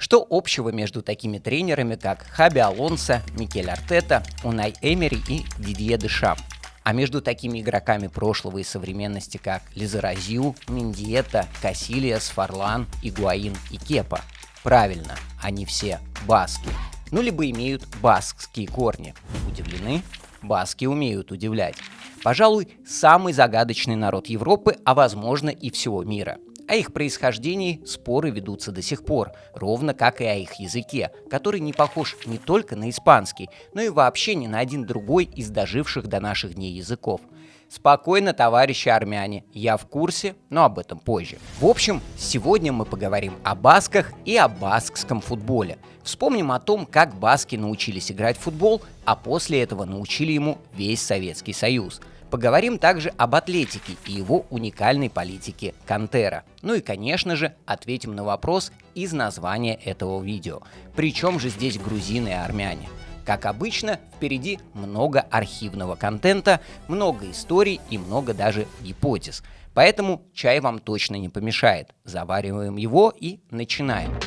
Что общего между такими тренерами, как Хаби Алонсо, Микель Артета, Унай Эмери и Дидье Дешам? А между такими игроками прошлого и современности, как Лизаразью, Мендиета, Касильяс, Фарлан, Игуаин и Кепа? Правильно, они все баски. Ну, либо имеют баскские корни. Удивлены? Баски умеют удивлять. Пожалуй, самый загадочный народ Европы, а возможно и всего мира. О их происхождении споры ведутся до сих пор, ровно как и о их языке, который не похож не только на испанский, но и вообще ни на один другой из доживших до наших дней языков. Спокойно, товарищи армяне, я в курсе, но об этом позже. В общем, сегодня мы поговорим о басках и о баскском футболе. Вспомним о том, как баски научились играть в футбол, а после этого научили ему весь Советский Союз. Поговорим также об атлетике и его уникальной политике Кантера. Ну и, конечно же, ответим на вопрос из названия этого видео. Причем же здесь грузины и армяне? Как обычно, впереди много архивного контента, много историй и много даже гипотез. Поэтому чай вам точно не помешает. Завариваем его и начинаем.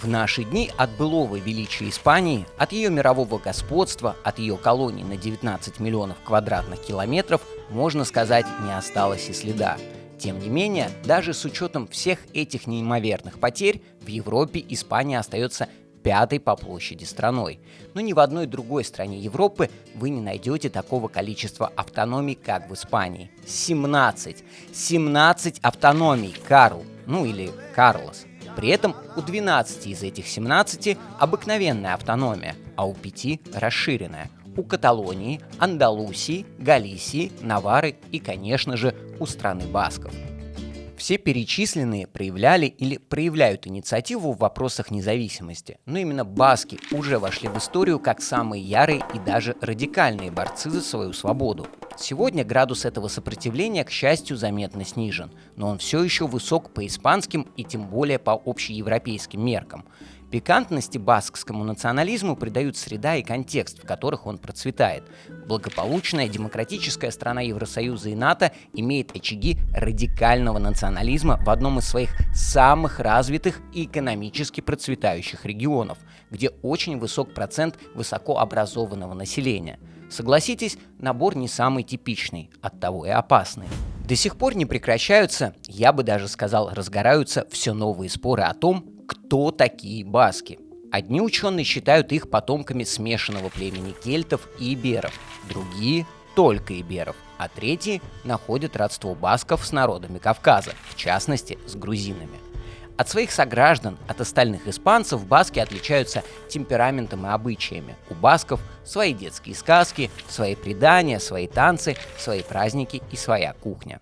В наши дни от былого величия Испании, от ее мирового господства, от ее колоний на 19 миллионов квадратных километров, можно сказать, не осталось и следа. Тем не менее, даже с учетом всех этих неимоверных потерь, в Европе Испания остается пятой по площади страной. Но ни в одной другой стране Европы вы не найдете такого количества автономий, как в Испании. 17! 17 автономий, Карл, ну или Карлос. При этом у 12 из этих 17 обыкновенная автономия, а у 5 расширенная. У Каталонии, Андалусии, Галисии, Наварры и, конечно же, у страны басков. Все перечисленные проявляли или проявляют инициативу в вопросах независимости, но именно баски уже вошли в историю как самые ярые и даже радикальные борцы за свою свободу. Сегодня градус этого сопротивления, к счастью, заметно снижен, но он все еще высок по испанским и тем более по общеевропейским меркам. Пикантности баскскому национализму придают среда и контекст, в которых он процветает. Благополучная демократическая страна Евросоюза и НАТО имеет очаги радикального национализма в одном из своих самых развитых и экономически процветающих регионов, где очень высок процент высокообразованного населения. Согласитесь, набор не самый типичный, оттого и опасный. До сих пор не прекращаются, я бы даже сказал, разгораются все новые споры о том, кто такие баски. Одни ученые считают их потомками смешанного племени кельтов и иберов, другие – только иберов, а третьи находят родство басков с народами Кавказа, в частности, с грузинами. От своих сограждан, от остальных испанцев, баски отличаются темпераментом и обычаями. У басков свои детские сказки, свои предания, свои танцы, свои праздники и своя кухня.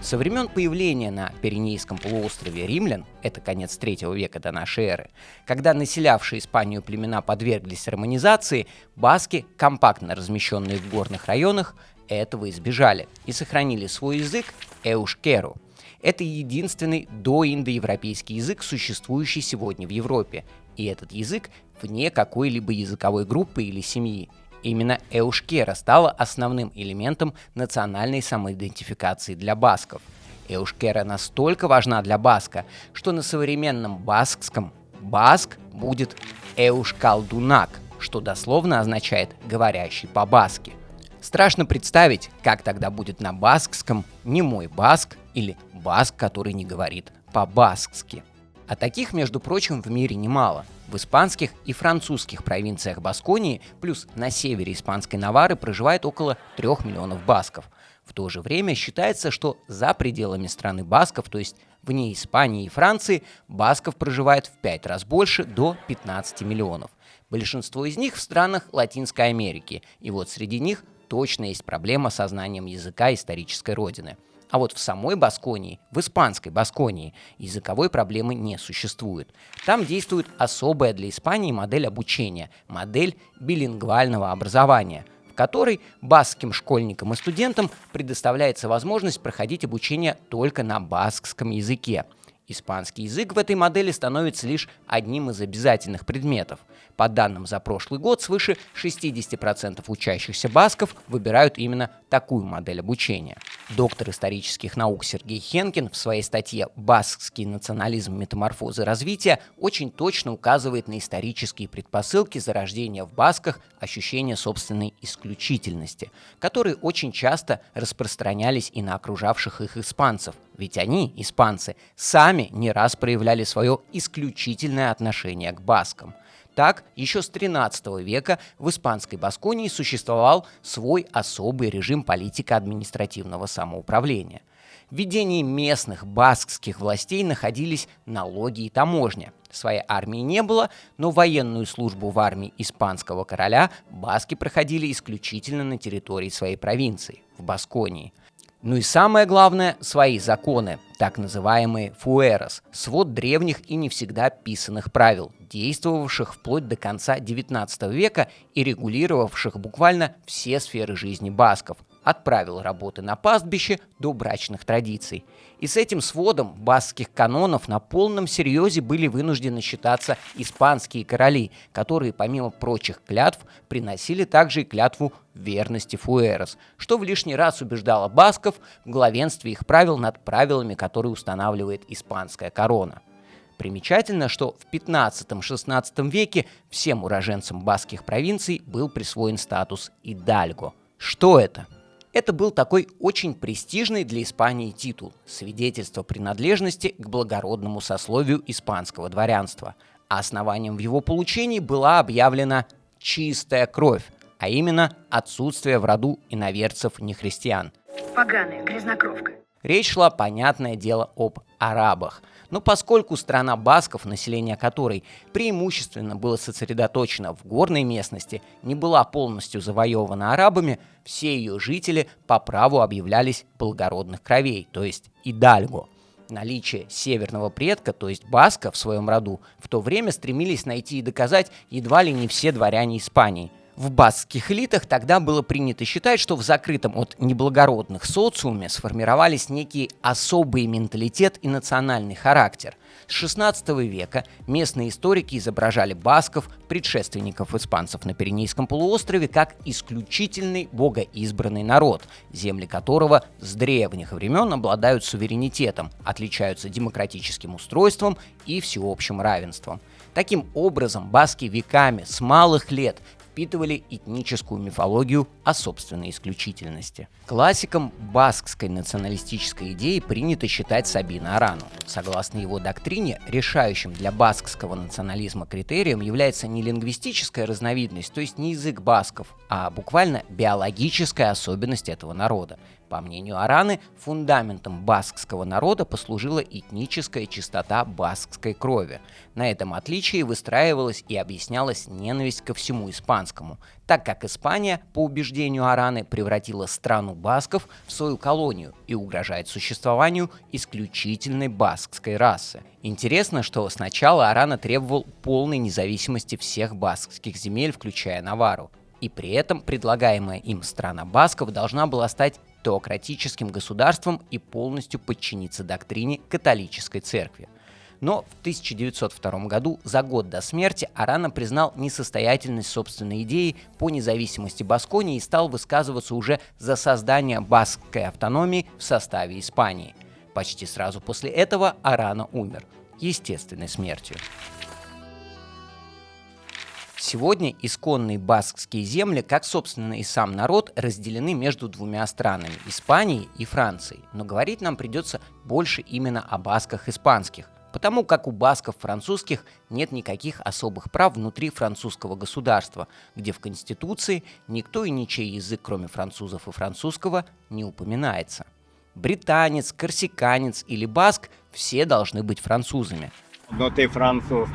Со времен появления на Пиренейском полуострове римлян, это конец 3 века до нашей эры, когда населявшие Испанию племена подверглись романизации, баски, компактно размещенные в горных районах, этого избежали и сохранили свой язык эушкеру. Это единственный доиндоевропейский язык, существующий сегодня в Европе, и этот язык вне какой-либо языковой группы или семьи. Именно эушкера стала основным элементом национальной самоидентификации для басков. Эушкера настолько важна для баска, что на современном баскском баск будет эушкалдунак, что дословно означает «говорящий по-баски». Страшно представить, как тогда будет на баскском немой баск или баск, который не говорит по-баскски. А таких, между прочим, в мире немало. В испанских и французских провинциях Басконии, плюс на севере испанской Наварры проживает около 3 миллионов басков. В то же время считается, что за пределами страны басков, то есть вне Испании и Франции, басков проживает в 5 раз больше, до 15 миллионов. Большинство из них в странах Латинской Америки, и вот среди них точно есть проблема со знанием языка исторической родины. А вот в самой Басконии, в испанской Басконии, языковой проблемы не существует. Там действует особая для Испании модель обучения, модель билингвального образования, в которой баскским школьникам и студентам предоставляется возможность проходить обучение только на баскском языке. Испанский язык в этой модели становится лишь одним из обязательных предметов. По данным за прошлый год, свыше 60% учащихся басков выбирают именно такую модель обучения. Доктор исторических наук Сергей Хенкин в своей статье «Баскский национализм. Метаморфозы развития» очень точно указывает на исторические предпосылки зарождения в басках ощущения собственной исключительности, которые очень часто распространялись и на окружавших их испанцев, ведь они, испанцы, сами не раз проявляли свое исключительное отношение к баскам. Так, еще с XIII века в испанской Басконии существовал свой особый режим политико-административного самоуправления. В ведении местных баскских властей находились налоги и таможня. Своей армии не было, но военную службу в армии испанского короля баски проходили исключительно на территории своей провинции, в Басконии. Ну и самое главное – свои законы, так называемые «фуэрос», свод древних и не всегда писанных правил, действовавших вплоть до конца XIX века и регулировавших буквально все сферы жизни басков, от правил работы на пастбище до брачных традиций. И с этим сводом баскских канонов на полном серьезе были вынуждены считаться испанские короли, которые, помимо прочих клятв, приносили также и клятву верности фуэрос, что в лишний раз убеждало басков в главенстве их правил над правилами, которые устанавливает испанская корона. Примечательно, что в 15-16 веке всем уроженцам баскских провинций был присвоен статус идальго. Что это? Это был такой очень престижный для Испании титул – свидетельство принадлежности к благородному сословию испанского дворянства. А основанием в его получении была объявлена чистая кровь, а именно отсутствие в роду иноверцев-нехристиан. Поганая грязнокровка. Речь шла, понятное дело, об арабах. Но поскольку страна басков, население которой преимущественно было сосредоточено в горной местности, не была полностью завоевана арабами, все ее жители по праву объявлялись благородных кровей, то есть идальго. Наличие северного предка, то есть баска, в своем роду, в то время стремились найти и доказать едва ли не все дворяне Испании. В баскских элитах тогда было принято считать, что в закрытом от неблагородных социуме сформировались некий особый менталитет и национальный характер. С XVI века местные историки изображали басков, предшественников испанцев на Пиренейском полуострове, как исключительный богоизбранный народ, земли которого с древних времен обладают суверенитетом, отличаются демократическим устройством и всеобщим равенством. Таким образом, баски веками, с малых лет, впитывали этническую мифологию о собственной исключительности. Классиком баскской националистической идеи принято считать Сабина Арану. Согласно его доктрине, решающим для баскского национализма критерием является не лингвистическая разновидность, то есть не язык басков, а буквально биологическая особенность этого народа. По мнению Араны, фундаментом баскского народа послужила этническая чистота баскской крови. На этом отличии выстраивалась и объяснялась ненависть ко всему испанскому, так как Испания, по убеждению Араны, превратила страну басков в свою колонию и угрожает существованию исключительной баскской расы. Интересно, что сначала Арана требовал полной независимости всех баскских земель, включая Наварру. И при этом предлагаемая им страна басков должна была стать теократическим государством и полностью подчиниться доктрине католической церкви. Но в 1902 году, за год до смерти, Арана признал несостоятельность собственной идеи по независимости Басконии и стал высказываться уже за создание баскской автономии в составе Испании. Почти сразу после этого Арана умер естественной смертью. Сегодня исконные баскские земли, как, собственно, и сам народ, разделены между двумя странами – Испанией и Францией. Но говорить нам придется больше именно о басках испанских, потому как у басков французских нет никаких особых прав внутри французского государства, где в Конституции никто и ничей язык, кроме французов и французского, не упоминается. Британец, корсиканец или баск – все должны быть французами. Но ты француз.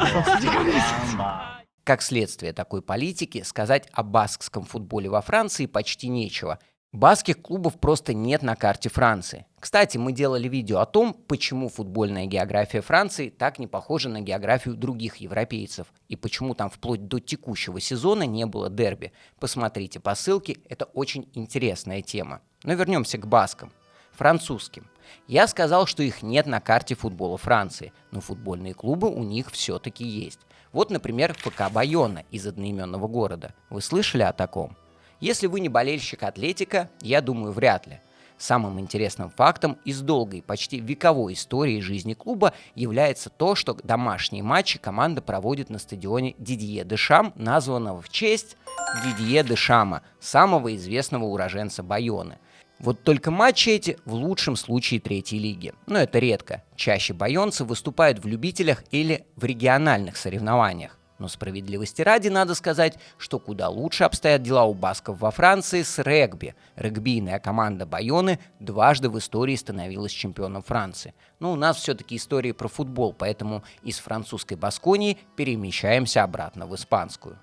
Как следствие такой политики, сказать о баскском футболе во Франции почти нечего. Баскских клубов просто нет на карте Франции. Кстати, мы делали видео о том, почему футбольная география Франции так не похожа на географию других европейцев, и почему там вплоть до текущего сезона не было дерби. Посмотрите по ссылке, это очень интересная тема. Но вернемся к баскам. Французским. Я сказал, что их нет на карте футбола Франции, но футбольные клубы у них все-таки есть. Вот, например, ФК Байона из одноименного города. Вы слышали о таком? Если вы не болельщик Атлетико, я думаю, вряд ли. Самым интересным фактом из долгой, почти вековой истории жизни клуба является то, что домашние матчи команда проводит на стадионе Дидье Дешам, названного в честь Дидье Дешама, самого известного уроженца Байонны. Вот только матчи эти в лучшем случае третьей лиги. Но это редко. Чаще байонцы выступают в любителях или в региональных соревнованиях. Но справедливости ради надо сказать, что куда лучше обстоят дела у басков во Франции с регби. Регбийная команда Байонны дважды в истории становилась чемпионом Франции. Но у нас все-таки истории про футбол, поэтому из французской Басконии перемещаемся обратно в испанскую.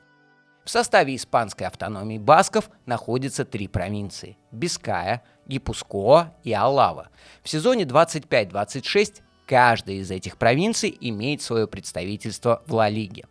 В составе испанской автономии басков находятся 3 провинции – Биская, Гипускоа и Алава. В сезоне 25-26 каждая из этих провинций имеет свое представительство в Ла-лиге.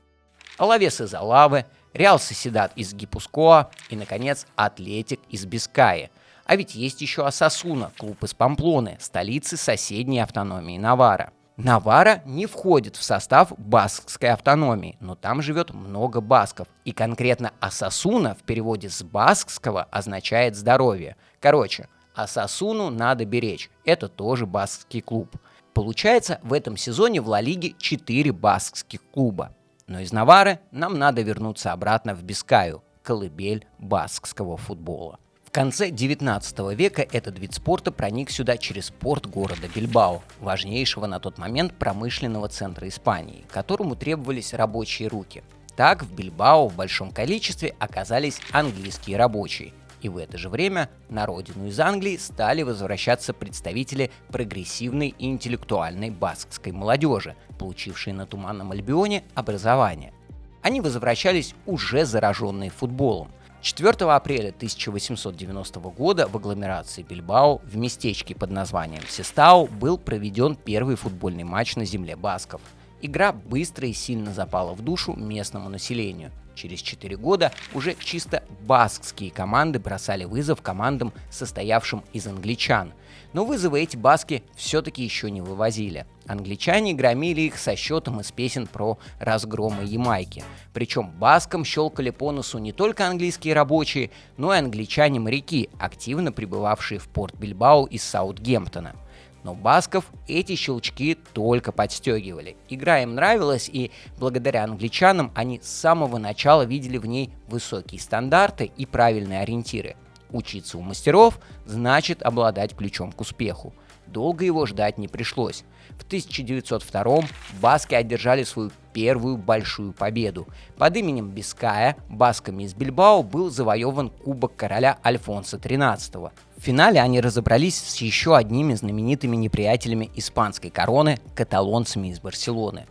Алавес из Алавы, Реал Сосьедад из Гипускоа и, наконец, Атлетик из Бискайи. А ведь есть еще Осасуна, клуб из Памплоны, столицы соседней автономии Наварра. Наварра не входит в состав баскской автономии, но там живет много басков. И конкретно Осасуна в переводе с баскского означает «здоровье». Короче, Осасуну надо беречь. Это тоже баскский клуб. Получается, в этом сезоне в Ла-лиге 4 баскских клуба. Но из Наварры нам надо вернуться обратно в Бискаю, колыбель баскского футбола. В конце 19 века этот вид спорта проник сюда через порт города Бильбао, важнейшего на тот момент промышленного центра Испании, которому требовались рабочие руки. Так в Бильбао в большом количестве оказались английские рабочие. И в это же время на родину из Англии стали возвращаться представители прогрессивной и интеллектуальной баскской молодежи, получившей на Туманном Альбионе образование. Они возвращались уже зараженные футболом. 4 апреля 1890 года в агломерации Бильбао в местечке под названием Сестау был проведен первый футбольный матч на земле басков. Игра быстро и сильно запала в душу местному населению. Через 4 года уже чисто баскские команды бросали вызов командам, состоявшим из англичан. Но вызовы эти баски все-таки еще не вывозили. Англичане громили их со счетом из песен про разгромы Ямайки. Причем баскам щелкали по носу не только английские рабочие, но и англичане-моряки, активно прибывавшие в порт Бильбао из Саутгемптона. Но басков эти щелчки только подстегивали. Игра им нравилась, и благодаря англичанам они с самого начала видели в ней высокие стандарты и правильные ориентиры. Учиться у мастеров значит обладать ключом к успеху. Долго его ждать не пришлось. В 1902 баски одержали свою первую большую победу. Под именем Биская басками из Бильбао был завоеван Кубок короля Альфонса XIII. В финале они разобрались с еще одними знаменитыми неприятелями испанской короны – каталонцами из Барселоны.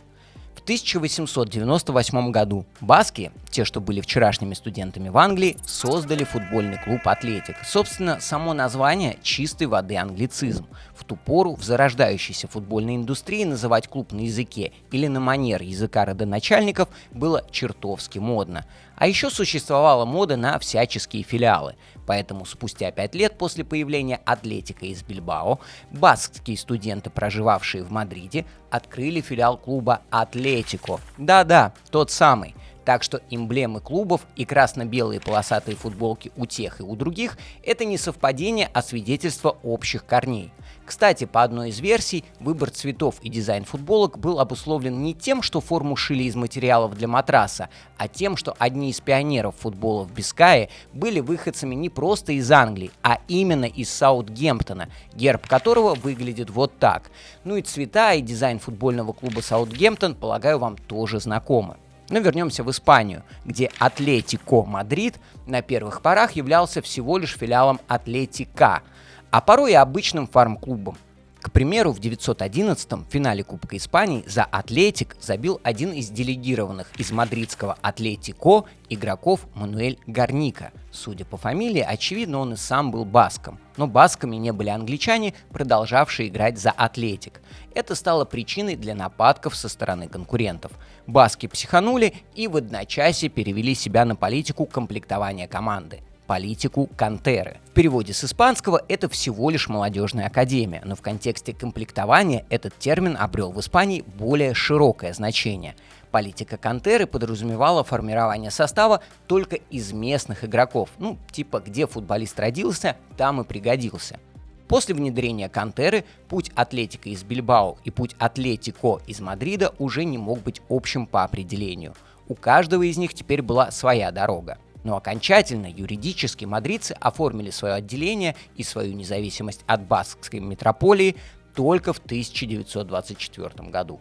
В 1898 году баски, те, что были вчерашними студентами в Англии, создали футбольный клуб «Атлетик». Собственно, само название – чистой воды англицизм. В ту пору в зарождающейся футбольной индустрии называть клуб на языке или на манер языка родоначальников было чертовски модно. А еще существовала мода на всяческие филиалы. Поэтому спустя 5 лет после появления «Атлетика» из Бильбао, баскские студенты, проживавшие в Мадриде, открыли филиал клуба «Атлетико». Да-да, тот самый. Так что эмблемы клубов и красно-белые полосатые футболки у тех и у других – это не совпадение, а свидетельство общих корней. Кстати, по одной из версий, выбор цветов и дизайн футболок был обусловлен не тем, что форму шили из материалов для матраса, а тем, что одни из пионеров футбола в Бискайе были выходцами не просто из Англии, а именно из Саутгемптона, герб которого выглядит вот так. Ну и цвета и дизайн футбольного клуба Саутгемптон, полагаю, вам тоже знакомы. Но вернемся в Испанию, где Атлетико Мадрид на первых порах являлся всего лишь филиалом Атлетика, а порой и обычным фарм-клубом. К примеру, в 911-м финале Кубка Испании за Атлетик забил один из делегированных из мадридского Атлетико игроков Мануэль Гарника. Судя по фамилии, очевидно, он и сам был баском. Но басками не были англичане, продолжавшие играть за Атлетик. Это стало причиной для нападков со стороны конкурентов. Баски психанули и в одночасье перевели себя на политику комплектования команды. Политику Кантеры. В переводе с испанского это всего лишь молодежная академия, но в контексте комплектования этот термин обрел в Испании более широкое значение. Политика Кантеры подразумевала формирование состава только из местных игроков, типа где футболист родился, там и пригодился. После внедрения Кантеры путь Атлетико из Бильбао и путь Атлетико из Мадрида уже не мог быть общим по определению. У каждого из них теперь была своя дорога. Но окончательно, юридически, мадридцы оформили свое отделение и свою независимость от баскской метрополии только в 1924 году.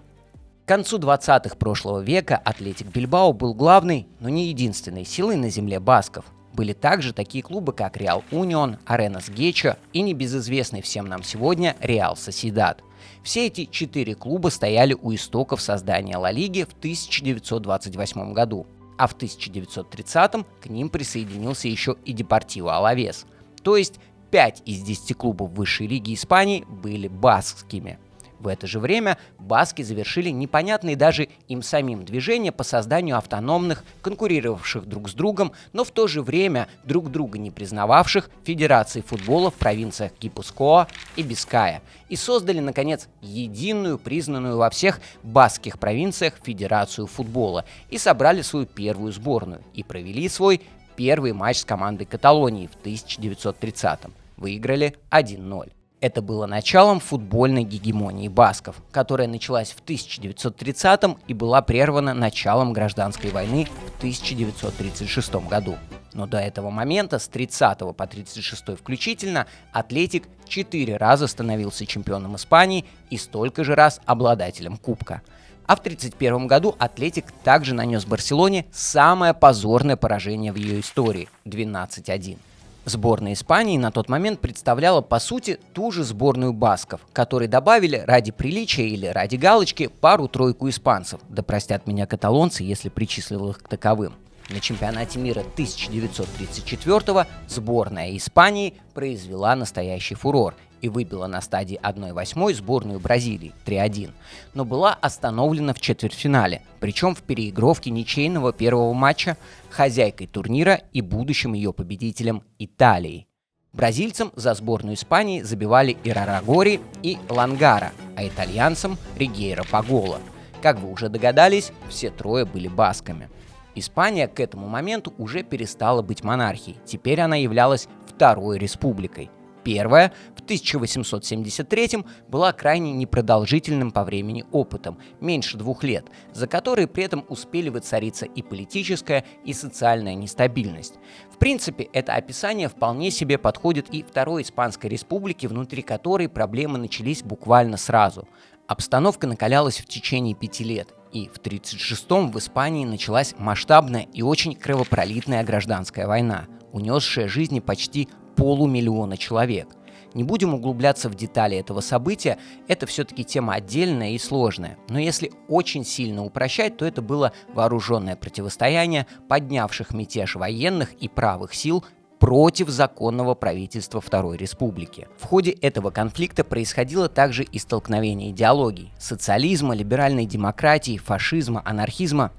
К концу 20-х прошлого века Атлетик Бильбао был главной, но не единственной силой на земле басков. Были также такие клубы, как Реал Унион, Аренас Гечо и небезызвестный всем нам сегодня Реал Сосьедад. Все эти 4 клуба стояли у истоков создания Ла Лиги в 1928 году, а в 1930-м к ним присоединился еще и Депортиво Алавес. То есть 5 из 10 клубов высшей лиги Испании были баскскими. В это же время баски завершили непонятные даже им самим движения по созданию автономных, конкурировавших друг с другом, но в то же время друг друга не признававших федераций футбола в провинциях Гипускоа и Биская и создали, наконец, единую, признанную во всех баскских провинциях федерацию футбола и собрали свою первую сборную и провели свой первый матч с командой Каталонии в 1930-м. Выиграли 1-0. Это было началом футбольной гегемонии басков, которая началась в 1930-м и была прервана началом гражданской войны в 1936 году. Но до этого момента, с 30 по 36 включительно, Атлетик 4 раза становился чемпионом Испании и столько же раз обладателем кубка. А в 1931 году Атлетик также нанес Барселоне самое позорное поражение в ее истории – 12-1. Сборная Испании на тот момент представляла, по сути, ту же сборную басков, которые добавили ради приличия или ради галочки пару-тройку испанцев, да простят меня каталонцы, если причислил их к таковым. На чемпионате мира 1934-го сборная Испании произвела настоящий фурор и выбила на стадии 1/8 сборную Бразилии 3-1, но была остановлена в четвертьфинале, причем в переигровке ничейного первого матча хозяйкой турнира и будущим ее победителем Италией. Бразильцам за сборную Испании забивали Ирарагори и Лангара, а итальянцам Ригейро Пагола. Как вы уже догадались, все трое были басками. Испания к этому моменту уже перестала быть монархией, теперь она являлась второй республикой. Первая, в 1873-м, была крайне непродолжительным по времени опытом, меньше 2 лет, за которые при этом успели воцариться и политическая, и социальная нестабильность. В принципе, это описание вполне себе подходит и Второй Испанской республике, внутри которой проблемы начались буквально сразу. Обстановка накалялась в течение 5 лет, и в 1936-м в Испании началась масштабная и очень кровопролитная гражданская война, унесшая жизни почти 500 000 человек. Не будем углубляться в детали этого события, это все-таки тема отдельная и сложная. Но если очень сильно упрощать, то это было вооруженное противостояние поднявших мятеж военных и правых сил против законного правительства Второй Республики. В ходе этого конфликта происходило также и столкновение идеологий: социализма, либеральной демократии, фашизма, анархизма.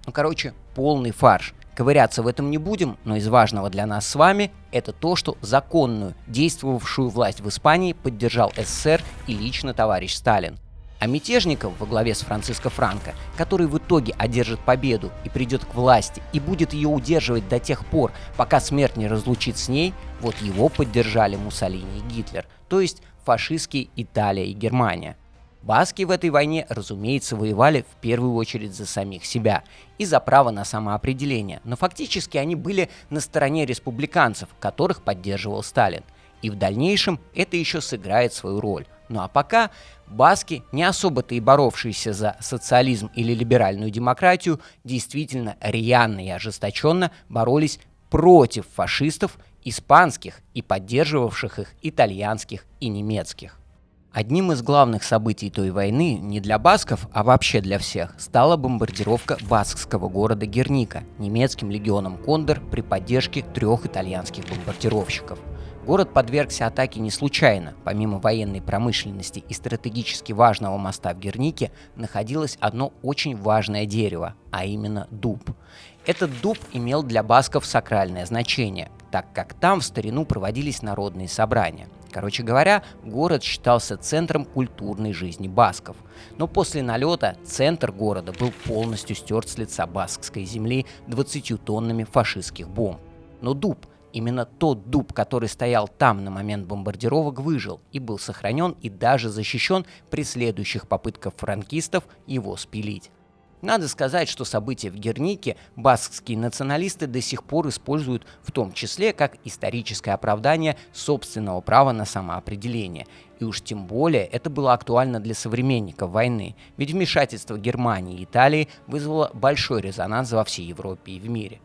Полный фарш. Ковыряться в этом не будем, но из важного для нас с вами это то, что законную, действовавшую власть в Испании поддержал СССР и лично товарищ Сталин. А мятежников во главе с Франциско Франко, который в итоге одержит победу и придет к власти и будет ее удерживать до тех пор, пока смерть не разлучит с ней, вот его поддержали Муссолини и Гитлер, то есть фашистские Италия и Германия. Баски в этой войне, разумеется, воевали в первую очередь за самих себя и за право на самоопределение, но фактически они были на стороне республиканцев, которых поддерживал Сталин. И в дальнейшем это еще сыграет свою роль. Ну а пока баски, не особо-то и боровшиеся за социализм или либеральную демократию, действительно рьяно и ожесточенно боролись против фашистов испанских и поддерживавших их итальянских и немецких. Одним из главных событий той войны, не для басков, а вообще для всех, стала бомбардировка баскского города Герника немецким легионом Кондор при поддержке 3 итальянских бомбардировщиков. Город подвергся атаке не случайно. Помимо военной промышленности и стратегически важного моста в Гернике находилось одно очень важное дерево, а именно дуб. Этот дуб имел для басков сакральное значение, так как там в старину проводились народные собрания. Короче говоря, город считался центром культурной жизни басков. Но после налета центр города был полностью стерт с лица баскской земли 20 тоннами фашистских бомб. Но дуб, Именно тот дуб, который стоял там на момент бомбардировок, выжил и был сохранен и даже защищен при следующих попытках франкистов его спилить. Надо сказать, что события в Гернике баскские националисты до сих пор используют в том числе как историческое оправдание собственного права на самоопределение. И уж тем более это было актуально для современников войны, ведь вмешательство Германии и Италии вызвало большой резонанс во всей Европе и в мире.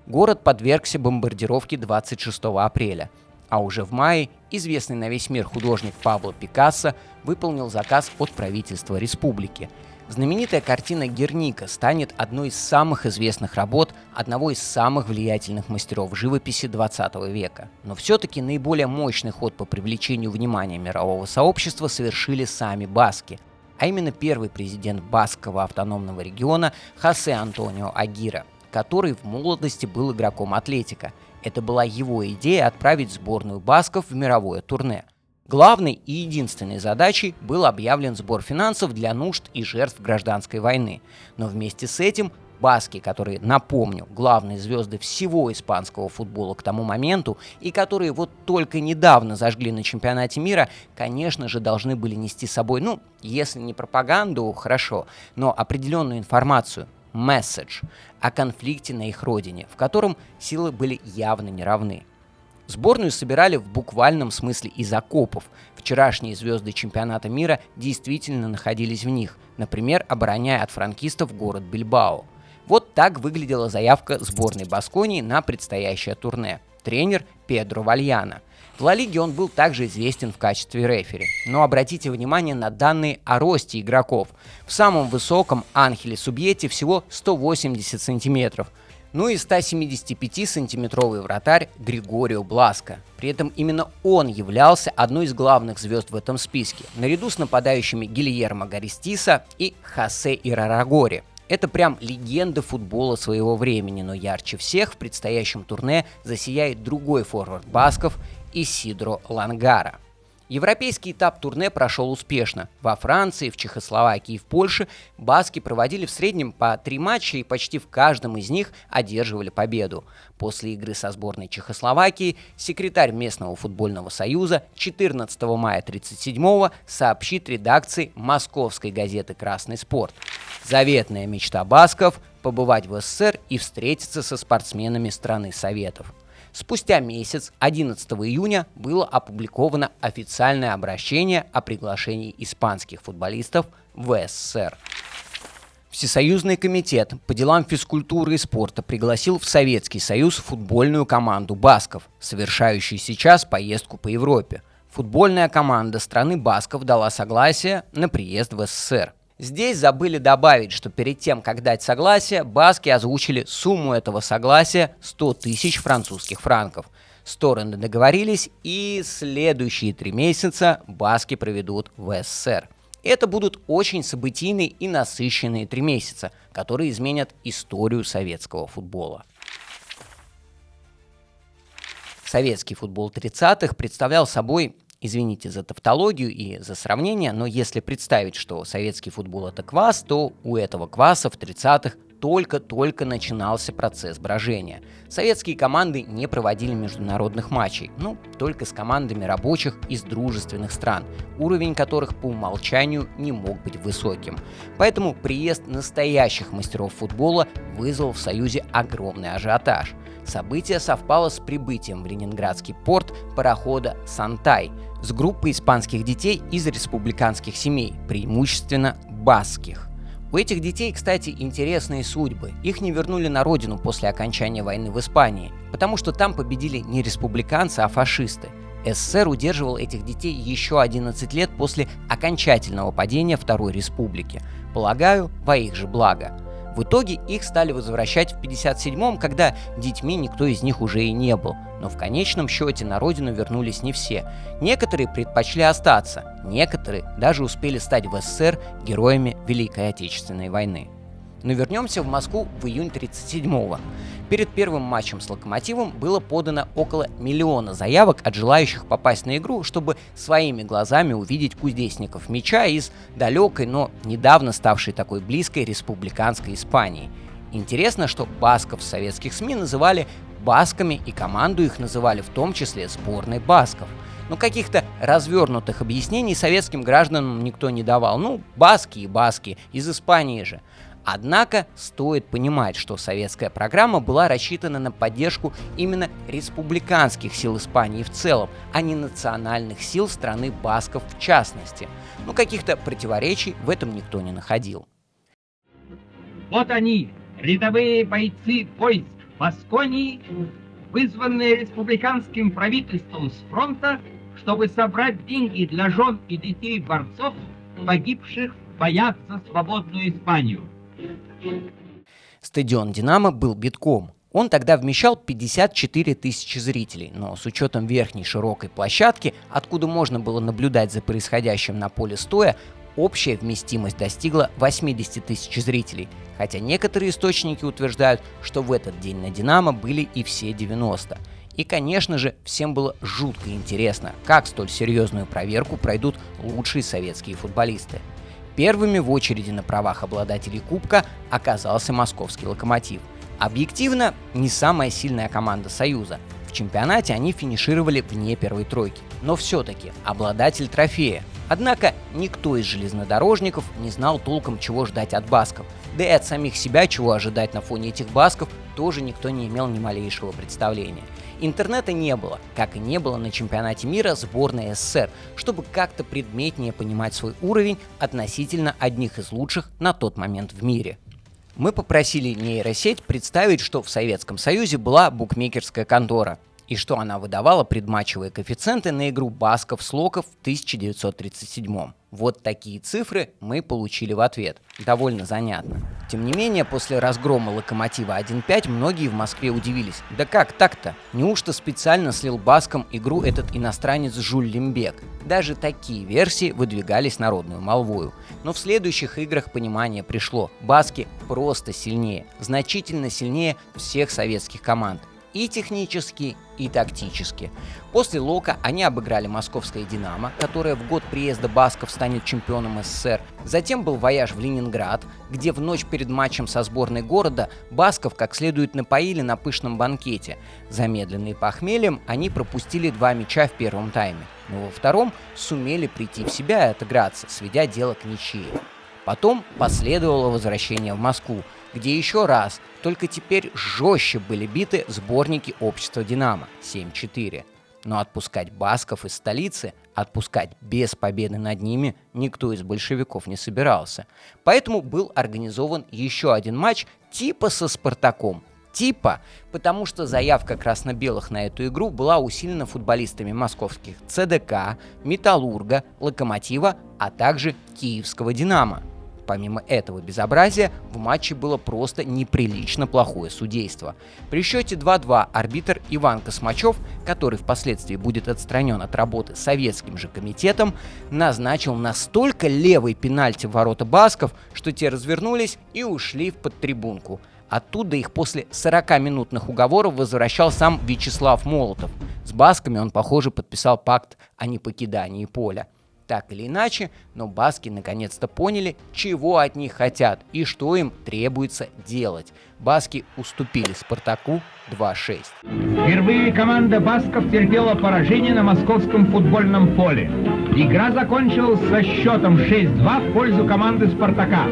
Город подвергся бомбардировке 26 апреля, а уже в мае известный на весь мир художник Пабло Пикассо выполнил заказ от правительства республики. Знаменитая картина «Герника» станет одной из самых известных работ одного из самых влиятельных мастеров живописи 20 века. Но все-таки наиболее мощный ход по привлечению внимания мирового сообщества совершили сами баски, а именно первый президент Баскского автономного региона Хосе Антонио Агира, который в молодости был игроком Атлетико. Это была его идея отправить сборную басков в мировое турне. Главной и единственной задачей был объявлен сбор финансов для нужд и жертв гражданской войны. Но вместе с этим баски, которые, напомню, главные звезды всего испанского футбола к тому моменту и которые вот только недавно зажгли на чемпионате мира, конечно же, должны были нести с собой, если не пропаганду, хорошо, но определенную информацию, месседж о конфликте на их родине, в котором силы были явно неравны. Сборную собирали в буквальном смысле из окопов. Вчерашние звезды чемпионата мира действительно находились в них, например, обороняя от франкистов город Бильбао. Вот так выглядела заявка сборной Басконии на предстоящее турне. Тренер Педро Вальяно. В Ла Лиге он был также известен в качестве рефери. Но обратите внимание на данные о росте игроков. В самом высоком Анхеле Субьете всего 180 сантиметров. И 175-сантиметровый вратарь Григорио Бласко. При этом именно он являлся одной из главных звезд в этом списке, наряду с нападающими Гильермо Гаристиса и Хосе Ирарагори. Это прям легенда футбола своего времени, но ярче всех в предстоящем турне засияет другой форвард басков Исидро Лангара. Европейский этап турне прошел успешно. Во Франции, в Чехословакии и в Польше баски проводили в среднем по 3 матча и почти в каждом из них одерживали победу. После игры со сборной Чехословакии секретарь местного футбольного союза 14 мая 1937-го сообщит редакции московской газеты «Красный спорт». Заветная мечта басков – побывать в СССР и встретиться со спортсменами страны Советов. Спустя месяц, 11 июня, было опубликовано официальное обращение о приглашении испанских футболистов в СССР. Всесоюзный комитет по делам физкультуры и спорта пригласил в Советский Союз футбольную команду басков, совершающую сейчас поездку по Европе. Футбольная команда страны басков дала согласие на приезд в СССР. Здесь забыли добавить, что перед тем, как дать согласие, баски озвучили сумму этого согласия 100 тысяч французских франков. Стороны договорились, и следующие 3 месяца баски проведут в СССР. Это будут очень событийные и насыщенные 3 месяца, которые изменят историю советского футбола. Советский футбол 30-х представлял собой, извините за тавтологию и за сравнение, но если представить, что советский футбол — это квас, то у этого кваса в 30-х только-только начинался процесс брожения. Советские команды не проводили международных матчей, только с командами рабочих из дружественных стран, уровень которых по умолчанию не мог быть высоким. Поэтому приезд настоящих мастеров футбола вызвал в Союзе огромный ажиотаж. Событие совпало с прибытием в Ленинградский порт парохода «Сантай» с группой испанских детей из республиканских семей, преимущественно баскских. У этих детей, кстати, интересные судьбы. Их не вернули на родину после окончания войны в Испании, потому что там победили не республиканцы, а фашисты. СССР удерживал этих детей еще 11 лет после окончательного падения Второй Республики. Полагаю, во их же благо. В итоге их стали возвращать в 1957-м, когда детьми никто из них уже и не был. Но в конечном счете на родину вернулись не все. Некоторые предпочли остаться, некоторые даже успели стать в СССР героями Великой Отечественной войны. Но вернемся в Москву в июнь 1937-го. Перед первым матчем с «Локомотивом» было подано около 1 миллиона заявок от желающих попасть на игру, чтобы своими глазами увидеть кузнечников мяча из далекой, но недавно ставшей такой близкой республиканской Испании. Интересно, что басков в советских СМИ называли басками, и команду их называли в том числе сборной басков. Но каких-то развернутых объяснений советским гражданам никто не давал. Ну, баски и баски, из Испании же. Однако стоит понимать, что советская программа была рассчитана на поддержку именно республиканских сил Испании в целом, а не национальных сил страны басков в частности. Но каких-то противоречий в этом никто не находил. Вот они, рядовые бойцы войск Басконии, вызванные республиканским правительством с фронта, чтобы собрать деньги для жен и детей борцов, погибших в боях за свободную Испанию. Стадион «Динамо» был битком. Он тогда вмещал 54 тысячи зрителей, но с учетом верхней широкой площадки, откуда можно было наблюдать за происходящим на поле стоя, общая вместимость достигла 80 тысяч зрителей, хотя некоторые источники утверждают, что в этот день на «Динамо» были и все 90. И, конечно же, всем было жутко интересно, как столь серьезную проверку пройдут лучшие советские футболисты. Первыми в очереди на правах обладателей кубка оказался московский «Локомотив». Объективно, не самая сильная команда Союза. В чемпионате они финишировали вне первой тройки, но все-таки обладатель трофея. Однако никто из железнодорожников не знал толком, чего ждать от басков. Да и от самих себя, чего ожидать на фоне этих басков, тоже никто не имел ни малейшего представления. Интернета не было, как и не было на чемпионате мира сборной СССР, чтобы как-то предметнее понимать свой уровень относительно одних из лучших на тот момент в мире. Мы попросили нейросеть представить, что в Советском Союзе была букмекерская контора, и что она выдавала предматчевые коэффициенты на игру басков с Локов в 1937. Вот такие цифры мы получили в ответ. Довольно занятно. Тем не менее, после разгрома «Локомотива» 1-5 многие в Москве удивились. Да как так-то? Неужто специально слил баскам игру этот иностранец Жюль Лимбек? Даже такие версии выдвигались народную молвою. Но в следующих играх понимание пришло. Баски просто сильнее. Значительно сильнее всех советских команд. И технически, и тактически. После Лока они обыграли московское «Динамо», которое в год приезда басков станет чемпионом СССР. Затем был вояж в Ленинград, где в ночь перед матчем со сборной города басков как следует напоили на пышном банкете. Замедленные похмельем, они пропустили 2 мяча в первом тайме, но во втором сумели прийти в себя и отыграться, сведя дело к ничьей. Потом последовало возвращение в Москву, где еще раз, только теперь жестче были биты сборники общества «Динамо» 7-4. Но отпускать басков из столицы, отпускать без победы над ними никто из большевиков не собирался. Поэтому был организован еще один матч типа со «Спартаком». Типа, потому что заявка красно-белых на эту игру была усилена футболистами московских ЦДК, Металлурга, Локомотива, а также Киевского «Динамо». Помимо этого безобразия, в матче было просто неприлично плохое судейство. При счете 2-2 арбитр Иван Космачев, который впоследствии будет отстранен от работы советским же комитетом, назначил настолько левый пенальти в ворота басков, что те развернулись и ушли в подтрибунку. Оттуда их после 40-минутных уговоров возвращал сам Вячеслав Молотов. С басками он, похоже, подписал пакт о непокидании поля. Так или иначе, но баски наконец-то поняли, чего от них хотят и что им требуется делать. Баски уступили «Спартаку» 2-6. Впервые команда басков терпела поражение на московском футбольном поле. Игра закончилась со счетом 6-2 в пользу команды «Спартака».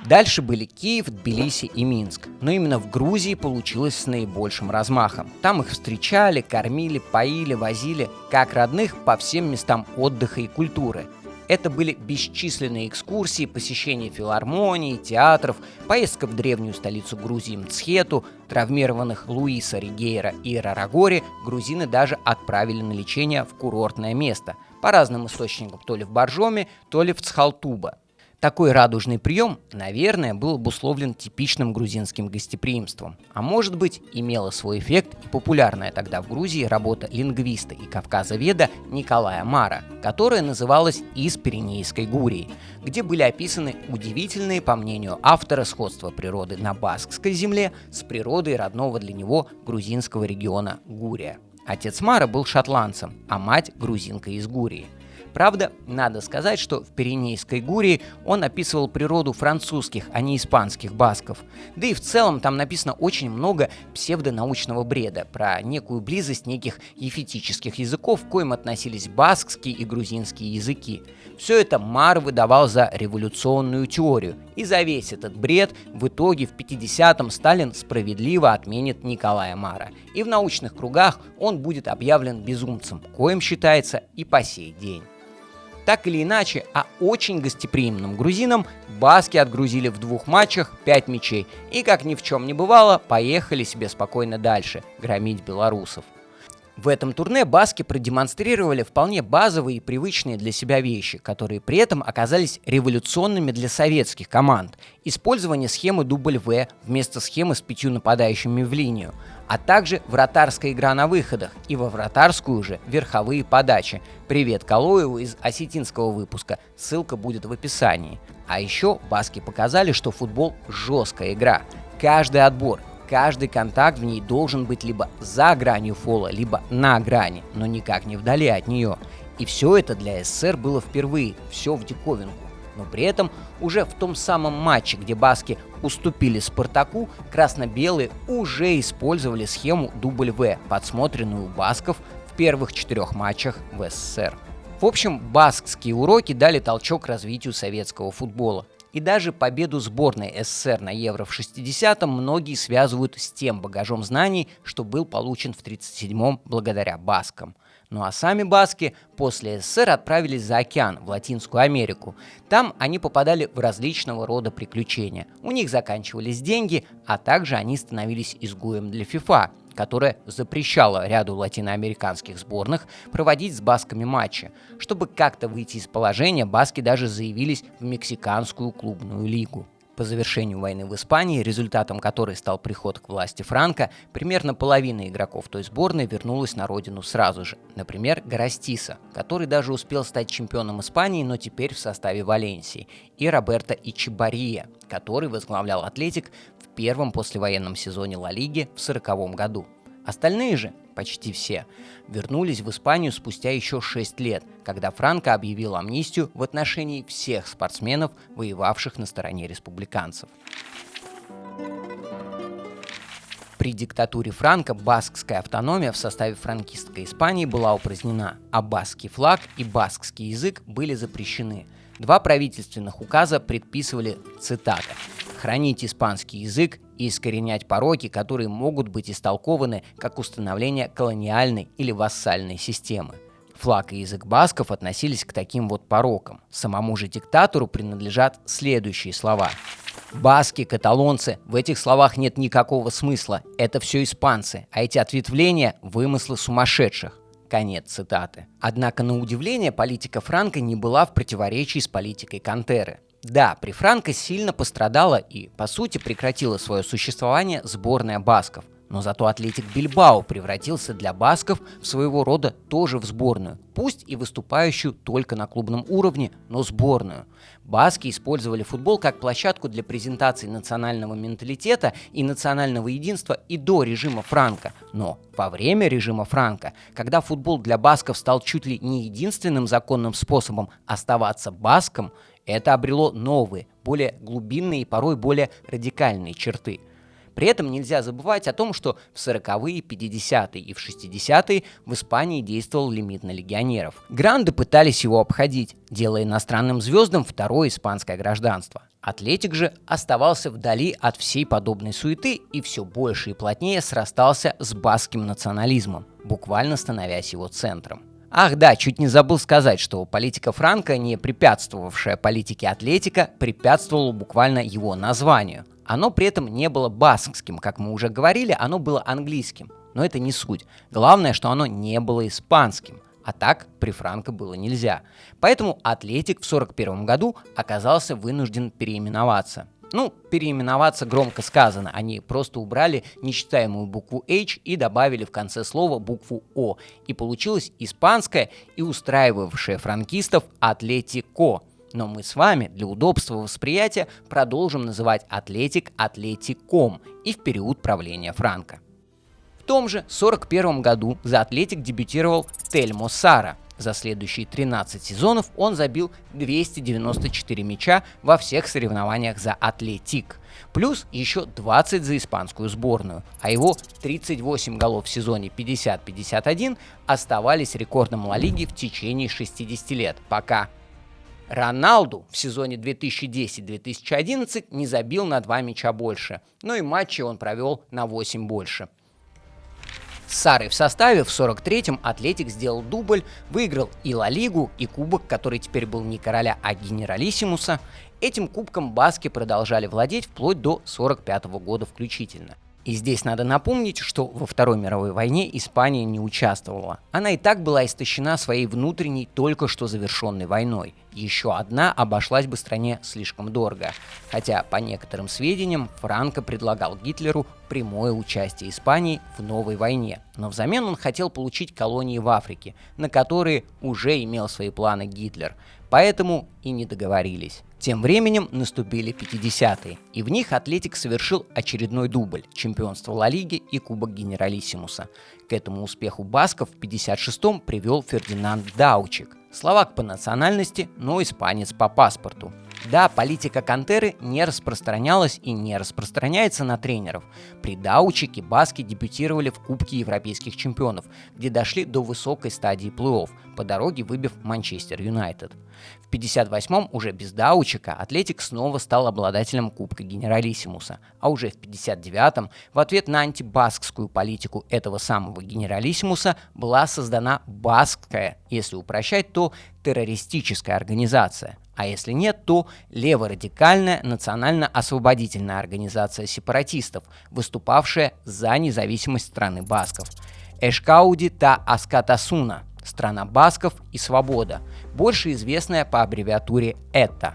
Дальше были Киев, Тбилиси и Минск. Но именно в Грузии получилось с наибольшим размахом. Там их встречали, кормили, поили, возили, как родных, по всем местам отдыха и культуры. Это были бесчисленные экскурсии, посещение филармоний, театров, поездка в древнюю столицу Грузии Мцхету, травмированных Луиса Ригейра и Рарагори грузины даже отправили на лечение в курортное место, по разным источникам, то ли в Боржоми, то ли в Цхалтуба. Такой радужный прием, наверное, был обусловлен типичным грузинским гостеприимством. А может быть, имела свой эффект и популярная тогда в Грузии работа лингвиста и кавказоведа Николая Мара, которая называлась «Из Пиренейской Гурии», где были описаны удивительные, по мнению автора, сходства природы на Баскской земле с природой родного для него грузинского региона Гурия. Отец Мара был шотландцем, а мать – грузинкой из Гурии. Правда, надо сказать, что в Пиренейской Гурии он описывал природу французских, а не испанских басков. Да и в целом там написано очень много псевдонаучного бреда про некую близость неких ефетических языков, к коим относились баскские и грузинские языки. Все это Мар выдавал за революционную теорию, и за весь этот бред в итоге в 50-м Сталин справедливо отменит Николая Мара, и в научных кругах он будет объявлен безумцем, коим считается и по сей день. Так или иначе, а очень гостеприимным грузинам баски отгрузили в 2 матчах 5 мячей и, как ни в чем не бывало, поехали себе спокойно дальше громить белорусов. В этом турне баски продемонстрировали вполне базовые и привычные для себя вещи, которые при этом оказались революционными для советских команд. Использование схемы W вместо схемы с 5 нападающими в линию, а также вратарская игра на выходах и во вратарскую же верховые подачи. Привет Калоеву из осетинского выпуска, ссылка будет в описании. А еще баски показали, что футбол – жесткая игра. Каждый отбор, каждый контакт в ней должен быть либо за гранью фола, либо на грани, но никак не вдали от нее. И все это для СССР было впервые, все в диковинку. Но при этом уже в том самом матче, где баски уступили Спартаку, красно-белые уже использовали схему W, подсмотренную у басков в первых 4 матчах в СССР. В общем, баскские уроки дали толчок развитию советского футбола. И даже победу сборной СССР на Евро в 60-м многие связывают с тем багажом знаний, что был получен в 37-м благодаря баскам. Ну а сами баски после СССР отправились за океан, в Латинскую Америку. Там они попадали в различного рода приключения. У них заканчивались деньги, а также они становились изгоем для ФИФА, которая запрещала ряду латиноамериканских сборных проводить с басками матчи. Чтобы как-то выйти из положения, баски даже заявились в Мексиканскую клубную лигу. По завершению войны в Испании, результатом которой стал приход к власти Франко, примерно половина игроков той сборной вернулась на родину сразу же. Например, Горастиса, который даже успел стать чемпионом Испании, но теперь в составе Валенсии, и Роберто Ичебария, который возглавлял Атлетик в первом послевоенном сезоне Ла Лиги в 1940 году. Остальные же, почти все, вернулись в Испанию спустя еще 6 лет, когда Франко объявил амнистию в отношении всех спортсменов, воевавших на стороне республиканцев. При диктатуре Франко баскская автономия в составе франкистской Испании была упразднена, а баскский флаг и баскский язык были запрещены. 2 правительственных указа предписывали, цитата, «хранить испанский язык и искоренять пороки, которые могут быть истолкованы как установление колониальной или вассальной системы». Флаг и язык басков относились к таким вот порокам. Самому же диктатору принадлежат следующие слова. Баски, каталонцы, в этих словах нет никакого смысла, это все испанцы, а эти ответвления – вымыслы сумасшедших. Конец цитаты. Однако, на удивление, политика Франко не была в противоречии с политикой Кантеры. Да, при Франко сильно пострадала и, по сути, прекратила свое существование сборная басков. Но зато Атлетик Бильбао превратился для басков в своего рода тоже в сборную, пусть и выступающую только на клубном уровне, но сборную. Баски использовали футбол как площадку для презентации национального менталитета и национального единства и до режима Франко. Но во время режима Франко, когда футбол для басков стал чуть ли не единственным законным способом оставаться баском, это обрело новые, более глубинные и порой более радикальные черты. При этом нельзя забывать о том, что в 40-е, 50-е и в 60-е в Испании действовал лимит на легионеров. Гранды пытались его обходить, делая иностранным звездам второе испанское гражданство. Атлетик же оставался вдали от всей подобной суеты и все больше и плотнее срастался с баскским национализмом, буквально становясь его центром. Ах да, чуть не забыл сказать, что политика Франко, не препятствовавшая политике Атлетика, препятствовала буквально его названию. Оно при этом не было баскским, как мы уже говорили, оно было английским. Но это не суть. Главное, что оно не было испанским. А так при Франко было нельзя. Поэтому Атлетик в 1941 году оказался вынужден переименоваться. Переименоваться громко сказано. Они просто убрали нечитаемую букву H и добавили в конце слова букву O. И получилось испанское и устраивавшее франкистов Атлетико. Но мы с вами для удобства восприятия продолжим называть Атлетик Атлетиком и в период правления Франко. В том же 1941 году за Атлетик дебютировал Тельмо Сара, За следующие 13 сезонов он забил 294 мяча во всех соревнованиях за Атлетик, плюс еще 20 за испанскую сборную, а его 38 голов в сезоне 50-51 оставались рекордом Ла Лиги в течение 60 лет, пока Роналду в сезоне 2010-2011 не забил на 2 мяча больше, но и матчи он провел на 8 больше. С Сарой в составе в 43-м Атлетик сделал дубль, выиграл и Ла Лигу, и кубок, который теперь был не короля, а генералиссимуса. Этим кубком баски продолжали владеть вплоть до 45-го года включительно. И здесь надо напомнить, что во Второй мировой войне Испания не участвовала. Она и так была истощена своей внутренней, только что завершенной войной. Еще одна обошлась бы стране слишком дорого. Хотя, по некоторым сведениям, Франко предлагал Гитлеру прямое участие Испании в новой войне. Но взамен он хотел получить колонии в Африке, на которые уже имел свои планы Гитлер. Поэтому и не договорились. Тем временем наступили 50-е, и в них Атлетик совершил очередной дубль – чемпионство Ла Лиги и Кубок Генералиссимуса. К этому успеху басков в 56-м привел Фердинанд Даучик. Словак по национальности, но испанец по паспорту. Да, политика Кантеры не распространялась и не распространяется на тренеров. При Даучике баски дебютировали в Кубке европейских чемпионов, где дошли до высокой стадии плей-офф, по дороге выбив Манчестер Юнайтед. В 58-м уже без Даучика Атлетик снова стал обладателем Кубка Генералиссимуса, а уже в 59-м в ответ на антибаскскую политику этого самого Генералиссимуса была создана баскская, если упрощать, то террористическая организация, а если нет, то леворадикальная национально-освободительная организация сепаратистов, выступавшая за независимость страны басков. Эшкауди та Аскатасуна – страна басков и свобода, больше известная по аббревиатуре «ЭТА».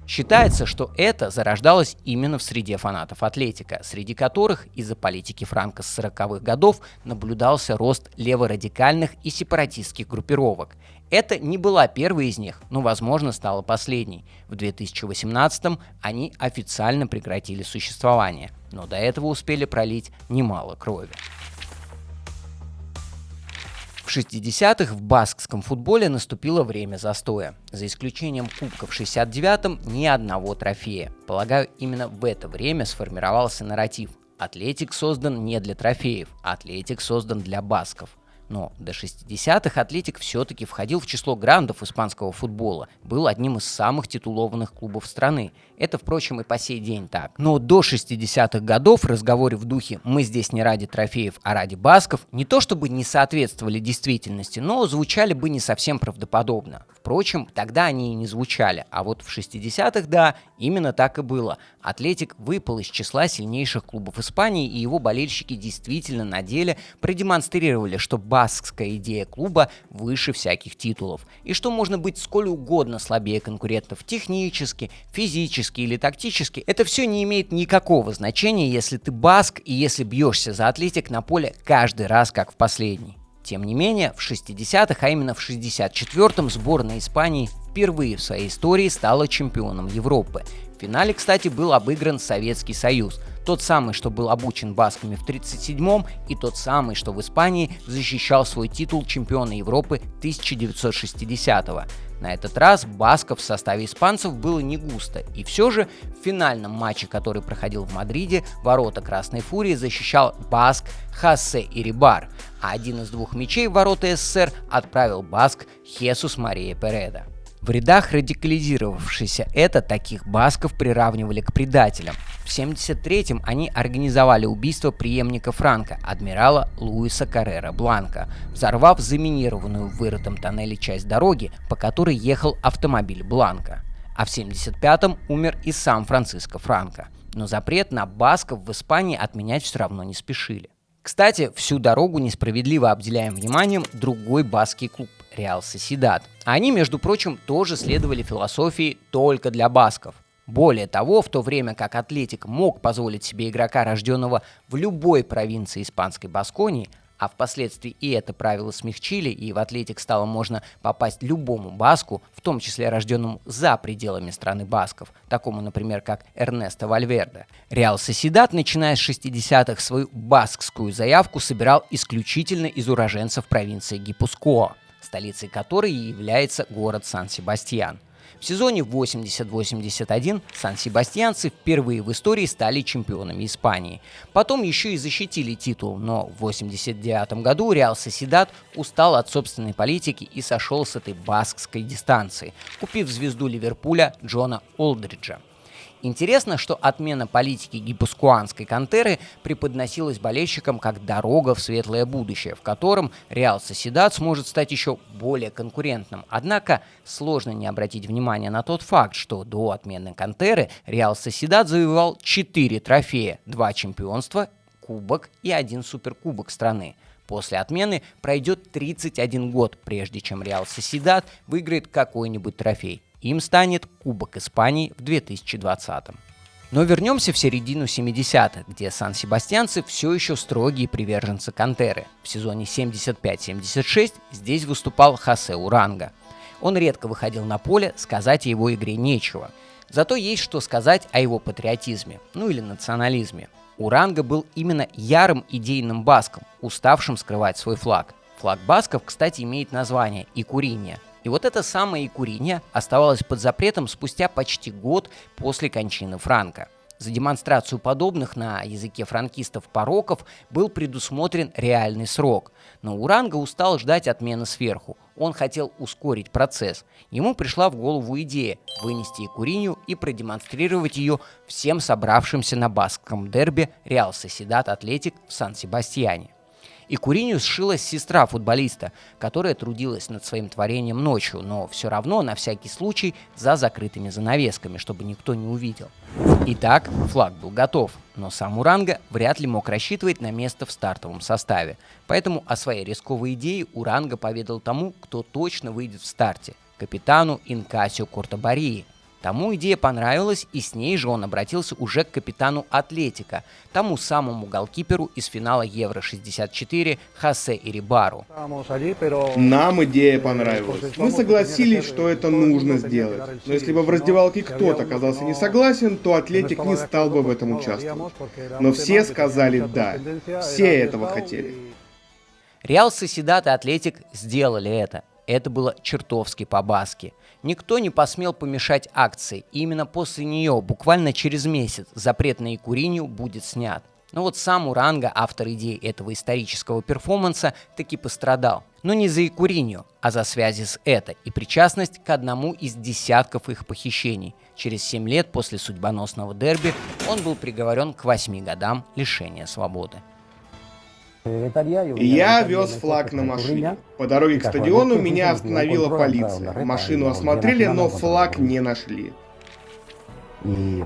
Считается, что это зарождалось именно в среде фанатов Атлетика, среди которых из-за политики Франко с 40-х годов наблюдался рост леворадикальных и сепаратистских группировок. Это не была первой из них, но, возможно, стала последней. В 2018-м они официально прекратили существование, но до этого успели пролить немало крови. В 60-х в баскском футболе наступило время застоя. За исключением кубка в 69-м ни одного трофея. Полагаю, именно в это время сформировался нарратив. Атлетик создан не для трофеев, Атлетик создан для басков. Но до 60-х Атлетик все-таки входил в число грандов испанского футбола, был одним из самых титулованных клубов страны. Это, впрочем, и по сей день так. Но до 60-х годов разговоры в духе «мы здесь не ради трофеев, а ради басков» не то чтобы не соответствовали действительности, но звучали бы не совсем правдоподобно. Впрочем, тогда они и не звучали, а вот в 60-х, да, именно так и было. Атлетик выпал из числа сильнейших клубов Испании, и его болельщики действительно на деле продемонстрировали, что баскская идея клуба выше всяких титулов, и что можно быть сколь угодно слабее конкурентов технически, физически или тактически, это все не имеет никакого значения, если ты баск и если бьешься за Атлетик на поле каждый раз как в последний. Тем не менее, в 60-х, а именно в 64-м, сборная Испании впервые в своей истории стала чемпионом Европы. В финале, кстати, был обыгран Советский Союз, тот самый, что был обучен басками в 1937-м, и тот самый, что в Испании защищал свой титул чемпиона Европы 1960-го. На этот раз басков в составе испанцев было не густо, и все же в финальном матче, который проходил в Мадриде, ворота Красной Фурии защищал баск Хосе Ирибар, а один из двух мячей в ворота СССР отправил баск Хесус Мария Переда. В рядах радикализировавшейся это таких басков приравнивали к предателям. В 1973-м они организовали убийство преемника Франко, адмирала Луиса Каррера Бланка, взорвав заминированную в вырытом тоннеле часть дороги, по которой ехал автомобиль Бланка. А в 1975-м умер и сам Франциско Франко. Но запрет на басков в Испании отменять все равно не спешили. Кстати, всю дорогу несправедливо обделяем вниманием другой баскский клуб – Реал Сосьедад. Они, между прочим, тоже следовали философии «только для басков». Более того, в то время как Атлетик мог позволить себе игрока, рожденного в любой провинции испанской Басконии, а впоследствии и это правило смягчили, и в Атлетик стало можно попасть любому баску, в том числе рожденному за пределами страны басков, такому, например, как Эрнесто Вальверде. Реал Сосьедад, начиная с 60-х, свою баскскую заявку собирал исключительно из уроженцев провинции Гипускоа. столицей которой и является город Сан-Себастьян. В сезоне 80-81 сан-себастьянцы впервые в истории стали чемпионами Испании. Потом еще и защитили титул, но в 89 году Реал Сосьедад устал от собственной политики и сошел с этой баскской дистанции, купив звезду Ливерпуля Джона Олдриджа. Интересно, что отмена политики гипускуанской кантеры преподносилась болельщикам как дорога в светлое будущее, в котором Реал Сосьедад сможет стать еще более конкурентным. Однако сложно не обратить внимание на тот факт, что до отмены кантеры Реал Сосьедад завоевал 4 трофея, 2 чемпионства, кубок и 1 суперкубок страны. После отмены пройдет 31 год, прежде чем Реал Сосьедад выиграет какой-нибудь трофей. Им станет Кубок Испании в 2020-м. Но вернемся в середину 70-х, где сан-себастьянцы все еще строгие приверженцы кантеры. В сезоне 75-76 здесь выступал Хосе Уранга. Он редко выходил на поле, сказать о его игре нечего. Зато есть что сказать о его патриотизме, ну или национализме. Уранга был именно ярым идейным баском, уставшим скрывать свой флаг. Флаг басков, кстати, имеет название «Икуринья». И вот эта самая Икуринья оставалась под запретом спустя почти год после кончины Франко. За демонстрацию подобных на языке франкистов пороков был предусмотрен реальный срок. Но Уранга устал ждать отмены сверху. Он хотел ускорить процесс. Ему пришла в голову идея вынести Икуринью и продемонстрировать ее всем собравшимся на баскском дерби Реал Сосьедад Атлетик в Сан-Себастьяне. Икуринью сшила сестра футболиста, которая трудилась над своим творением ночью, но все равно на всякий случай за закрытыми занавесками, чтобы никто не увидел. Итак, флаг был готов, но сам Уранга вряд ли мог рассчитывать на место в стартовом составе. Поэтому о своей рисковой идее Уранга поведал тому, кто точно выйдет в старте – капитану Инкасио Кортабарии. Тому идея понравилась, и с ней же он обратился уже к капитану Атлетика, тому самому голкиперу из финала Евро-64 Хосе Ирибару. Нам идея понравилась. Мы согласились, что это нужно сделать. Но если бы в раздевалке кто-то оказался не согласен, то Атлетик не стал бы в этом участвовать. Но все сказали «да». Все этого хотели. Реал Сосьедад и Атлетик сделали это. Это было чертовски по-баски. Никто не посмел помешать акции, и именно после нее, буквально через месяц, запрет на Икуринью будет снят. Но вот сам Уранга, автор идеи этого исторического перформанса, таки пострадал. Но не за Икуринью, а за связи с ЭТА и причастность к одному из десятков их похищений. Через 7 лет после судьбоносного дерби он был приговорен к 8 годам лишения свободы. Я вез флаг на машине. По дороге к стадиону меня остановила полиция. Машину осмотрели, но флаг не нашли.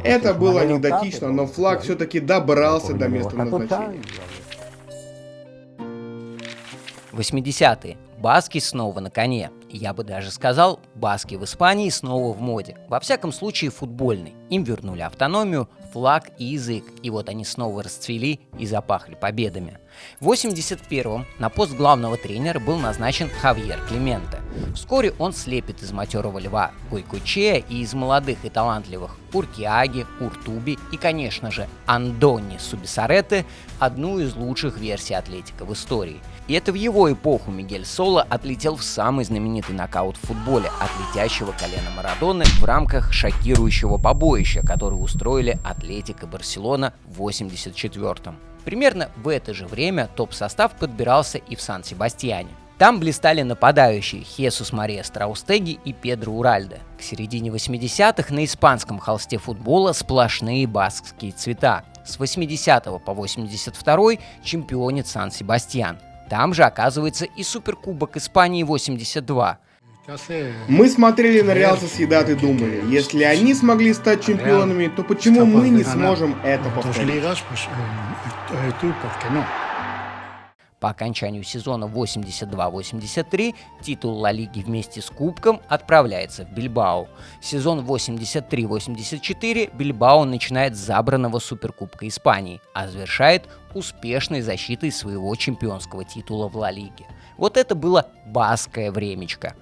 Это было анекдотично, но флаг все-таки добрался до места назначения. 80-е. Баски снова на коне. Я бы даже сказал, баски в Испании снова в моде. Во всяком случае, футбольный. Им вернули автономию, флаг и язык. И вот они снова расцвели и запахли победами. В 81-м на пост главного тренера был назначен Хавьер Клименте. Вскоре он слепит из матерого льва Гойкоэчеа и из молодых и талантливых Уркиаги, Уртуби и, конечно же, Андони Субисарете одну из лучших версий Атлетика в истории. И это в его эпоху Мигель Соло отлетел в самый знаменитый нокаут в футболе от летящего колена Марадоны в рамках шокирующего побоища, которое устроили Атлетик и Барселона в 84-м. Примерно в это же время топ-состав подбирался и в Сан-Себастьяне. Там блистали нападающие Хесус Мария Страустеги и Педро Уральде. К середине 80-х на испанском холсте футбола сплошные баскские цвета. С 80 по 82 чемпионит Сан-Себастьян. Там же оказывается и Суперкубок Испании 82. Мы смотрели на Реал Сосьедад и думали, если они смогли стать чемпионами, то почему мы не сможем это повторить? По окончанию сезона 82-83 титул Ла Лиги вместе с Кубком отправляется в Бильбао. Сезон 83-84 Бильбао начинает с забранного Суперкубка Испании, а завершает успешной защитой своего чемпионского титула в Ла Лиге. Вот это было баское времечко.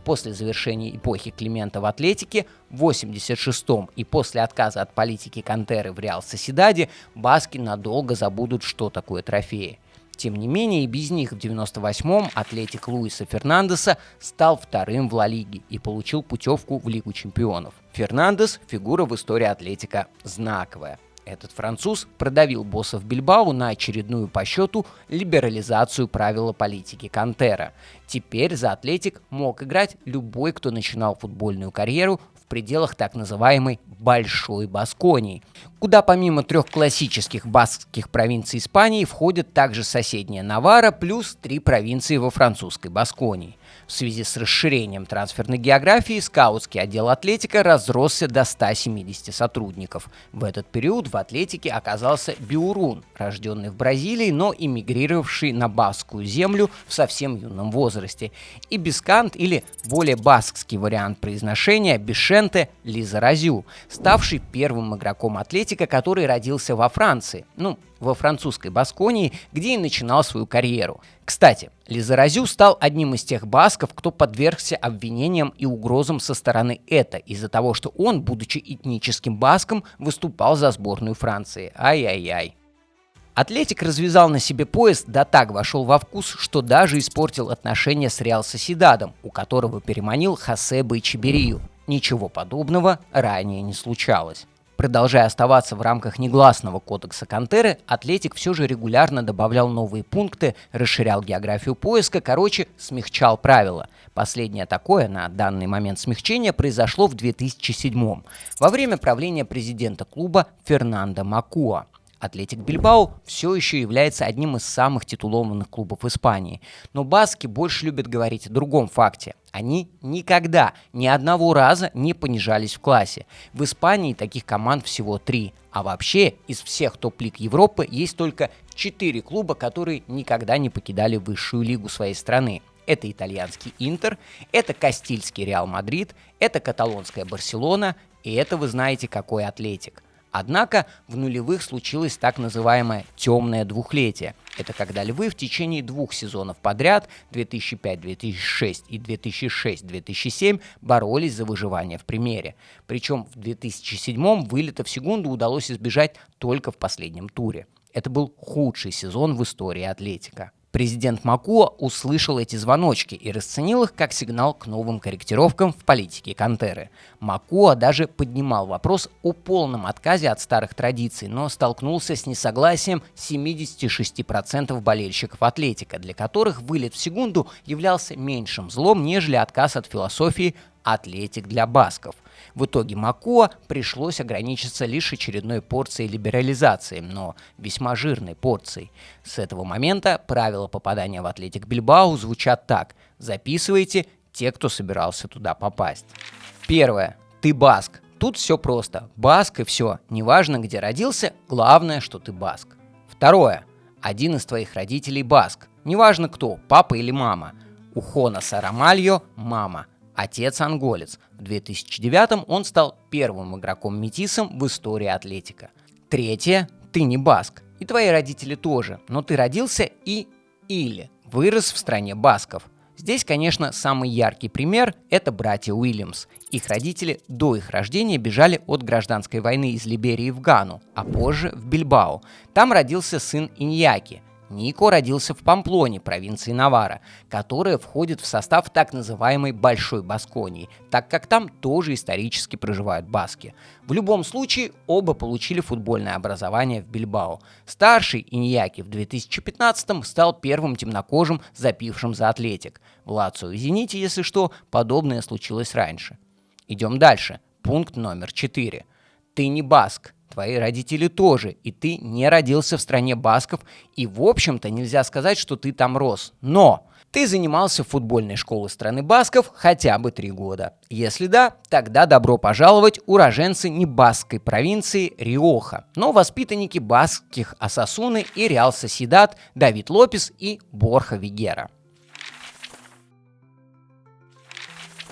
После завершения эпохи Климента в Атлетике в 86-м и после отказа от политики Кантеры в Реал Сосьедаде баски надолго забудут, что такое трофеи. Тем не менее, и без них в 98-м Атлетик Луиса Фернандеса стал вторым в Ла Лиге и получил путевку в Лигу чемпионов. Фернандес – фигура в истории Атлетика знаковая. Этот француз продавил боссов Бильбао на очередную по счету либерализацию правил политики Кантера. Теперь за Атлетик мог играть любой, кто начинал футбольную карьеру в пределах так называемой Большой Басконии, куда помимо 3 классических баскских провинций Испании входят также соседняя Наварра плюс 3 провинции во французской Басконии. В связи с расширением трансферной географии скаутский отдел Атлетика разросся до 170 сотрудников. В этот период в Атлетике оказался Биурун, рожденный в Бразилии, но эмигрировавший на баскскую землю в совсем юном возрасте, и Бискант, или более баскский вариант произношения, Бишенте Лизаразю, ставший первым игроком Атлетика, который родился во Франции, во французской Басконии, где и начинал свою карьеру. Кстати, Лизаразю стал одним из тех басков, кто подвергся обвинениям и угрозам со стороны ЭТА из-за того, что он, будучи этническим баском, выступал за сборную Франции. Ай-яй-яй. Атлетик развязал на себе пояс, да так вошел во вкус, что даже испортил отношения с Реал Сосьедадом, у которого переманил Хосе Байчеберию. Ничего подобного ранее не случалось. Продолжая оставаться в рамках негласного кодекса Кантеры, Атлетик все же регулярно добавлял новые пункты, расширял географию поиска, смягчал правила. Последнее такое, на данный момент смягчение, произошло в 2007-м, во время правления президента клуба Фернандо Макуа. Атлетик Бильбао все еще является одним из самых титулованных клубов Испании. Но баски больше любят говорить о другом факте. Они никогда, ни одного раза не понижались в классе. В Испании таких команд всего 3. А вообще, из всех топ-лиг Европы есть только 4 клуба, которые никогда не покидали высшую лигу своей страны. Это итальянский Интер, это кастильский Реал Мадрид, это каталонская Барселона, и это вы знаете какой Атлетик. Однако в нулевых случилось так называемое «темное двухлетие». Это когда львы в течение 2 сезонов подряд, 2005-2006 и 2006-2007, боролись за выживание в премьере. Причем в 2007-м вылета в секунду удалось избежать только в последнем туре. Это был худший сезон в истории Атлетика. Президент Макуа услышал эти звоночки и расценил их как сигнал к новым корректировкам в политике Кантеры. Макуа даже поднимал вопрос о полном отказе от старых традиций, но столкнулся с несогласием 76% болельщиков Атлетика, для которых вылет в секунду являлся меньшим злом, нежели отказ от философии «Атлетик для басков». В итоге Макуа пришлось ограничиться лишь очередной порцией либерализации, но весьма жирной порцией. С этого момента правила попадания в Атлетик Бильбао звучат так. Записывайте те, кто собирался туда попасть. Первое. Ты баск. Тут все просто. Баск и все. Неважно, где родился, главное, что ты баск. Второе. Один из твоих родителей баск. Неважно кто, папа или мама. У Хонаса Рамальо – мама. Отец анголец. В 2009-м он стал первым игроком-метисом в истории Атлетика. Третье. Ты не баск. И твои родители тоже. Но ты родился или вырос в стране басков. Здесь, конечно, самый яркий пример – это братья Уильямс. Их родители до их рождения бежали от гражданской войны из Либерии в Гану, а позже в Бильбао. Там родился сын Иньяки. Нико родился в Памплоне, провинции Наварра, которая входит в состав так называемой Большой Басконии, так как там тоже исторически проживают баски. В любом случае, оба получили футбольное образование в Бильбао. Старший Иньяки в 2015-м стал первым темнокожим, запившим за Атлетик. В Лацио и Зените, если что, подобное случилось раньше. Идем дальше. Пункт номер 4. Ты не баск. Твои родители тоже, и ты не родился в стране басков, и в общем-то нельзя сказать, что ты там рос. Но ты занимался в футбольной школе страны басков хотя бы 3 года. Если да, тогда добро пожаловать уроженцы небаскской провинции Риоха, но воспитанники баскских Осасуны и Реал Сосьедад Давид Лопес и Борха Вигера.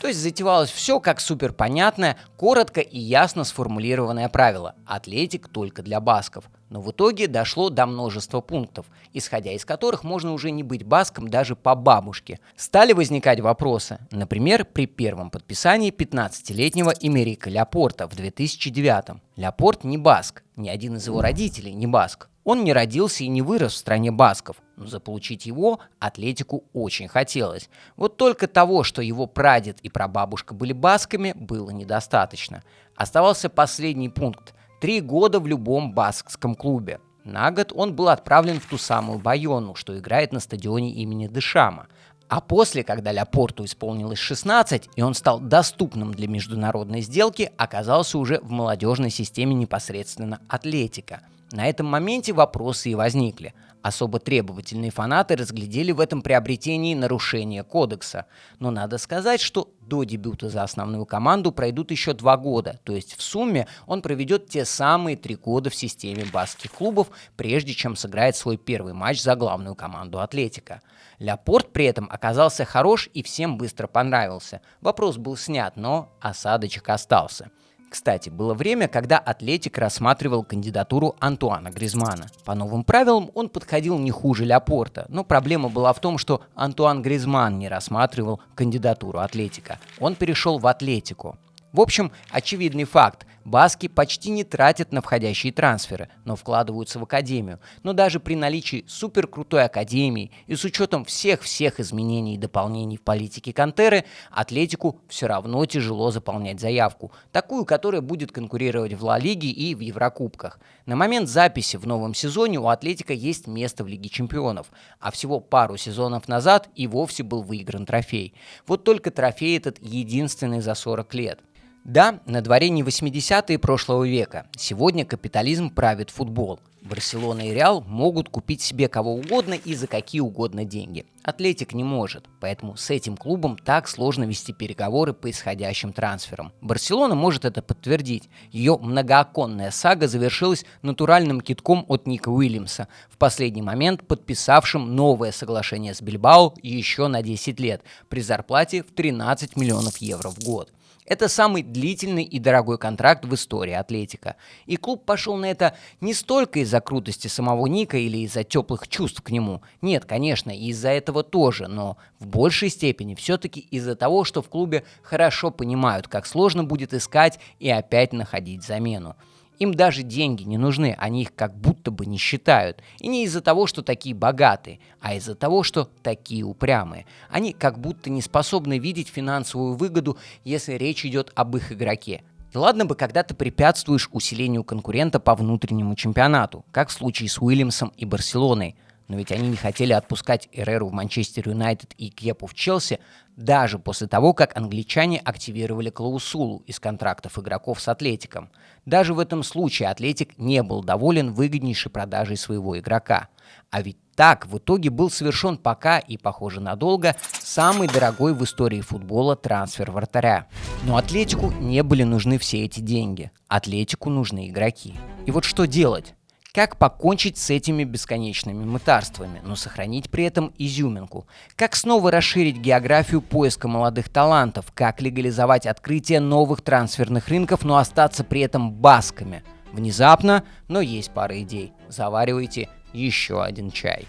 То есть затевалось все как суперпонятное, коротко и ясно сформулированное правило – Атлетик только для басков. Но в итоге дошло до множества пунктов, исходя из которых можно уже не быть баском даже по бабушке. Стали возникать вопросы, например, при первом подписании 15-летнего Эмерика Ляпорта в 2009-м. Ляпорт не баск, ни один из его родителей не баск. Он не родился и не вырос в стране басков, но заполучить его Атлетику очень хотелось. Вот только того, что его прадед и прабабушка были басками, было недостаточно. Оставался последний пункт – 3 года в любом баскском клубе. На год он был отправлен в ту самую Байону, что играет на стадионе имени Дешама. А после, когда Ляпорту исполнилось 16, и он стал доступным для международной сделки, оказался уже в молодежной системе непосредственно Атлетика. На этом моменте вопросы и возникли. Особо требовательные фанаты разглядели в этом приобретении нарушение кодекса. Но надо сказать, что до дебюта за основную команду пройдут еще 2 года, то есть в сумме он проведет те самые 3 года в системе баскских клубов, прежде чем сыграет свой первый матч за главную команду Атлетика. Ляпорт при этом оказался хорош и всем быстро понравился. Вопрос был снят, но осадочек остался. Кстати, было время, когда Атлетик рассматривал кандидатуру Антуана Гризмана. По новым правилам он подходил не хуже Ляпорта, но проблема была в том, что Антуан Гризман не рассматривал кандидатуру Атлетика. Он перешел в Атлетику. В общем, очевидный факт. Баски почти не тратят на входящие трансферы, но вкладываются в академию. Но даже при наличии суперкрутой академии и с учетом всех изменений и дополнений в политике Кантеры, Атлетику все равно тяжело заполнять заявку. Такую, которая будет конкурировать в Ла Лиге и в Еврокубках. На момент записи в новом сезоне у Атлетика есть место в Лиге Чемпионов, а всего пару сезонов назад и вовсе был выигран трофей. Вот только трофей этот единственный за 40 лет. Да, на дворе не 80-е прошлого века. Сегодня капитализм правит футбол. Барселона и Реал могут купить себе кого угодно и за какие угодно деньги. Атлетик не может, поэтому с этим клубом так сложно вести переговоры по исходящим трансферам. Барселона может это подтвердить. Ее многооконная сага завершилась натуральным кидком от Ника Уильямса, в последний момент подписавшим новое соглашение с Бильбао еще на 10 лет при зарплате в 13 миллионов евро в год. Это самый длительный и дорогой контракт в истории Атлетика. И клуб пошел на это не столько из-за крутости самого Ника или из-за теплых чувств к нему. Нет, конечно, и из-за этого тоже, но в большей степени все-таки из-за того, что в клубе хорошо понимают, как сложно будет искать и опять находить замену. Им даже деньги не нужны, они их как будто бы не считают. И не из-за того, что такие богатые, а из-за того, что такие упрямые. Они как будто не способны видеть финансовую выгоду, если речь идет об их игроке. И ладно бы, когда ты препятствуешь усилению конкурента по внутреннему чемпионату, как в случае с Уильямсом и Барселоной. Но ведь они не хотели отпускать Эреру в Манчестер Юнайтед и Кепу в Челси даже после того, как англичане активировали клаусулу из контрактов игроков с Атлетиком. Даже в этом случае Атлетик не был доволен выгоднейшей продажей своего игрока. А ведь так в итоге был совершен пока и, похоже, надолго самый дорогой в истории футбола трансфер вратаря. Но Атлетику не были нужны все эти деньги. Атлетику нужны игроки. И вот что делать? Как покончить с этими бесконечными мытарствами, но сохранить при этом изюминку? Как снова расширить географию поиска молодых талантов? Как легализовать открытие новых трансферных рынков, но остаться при этом басками? Внезапно, но есть пара идей. Заваривайте еще один чай.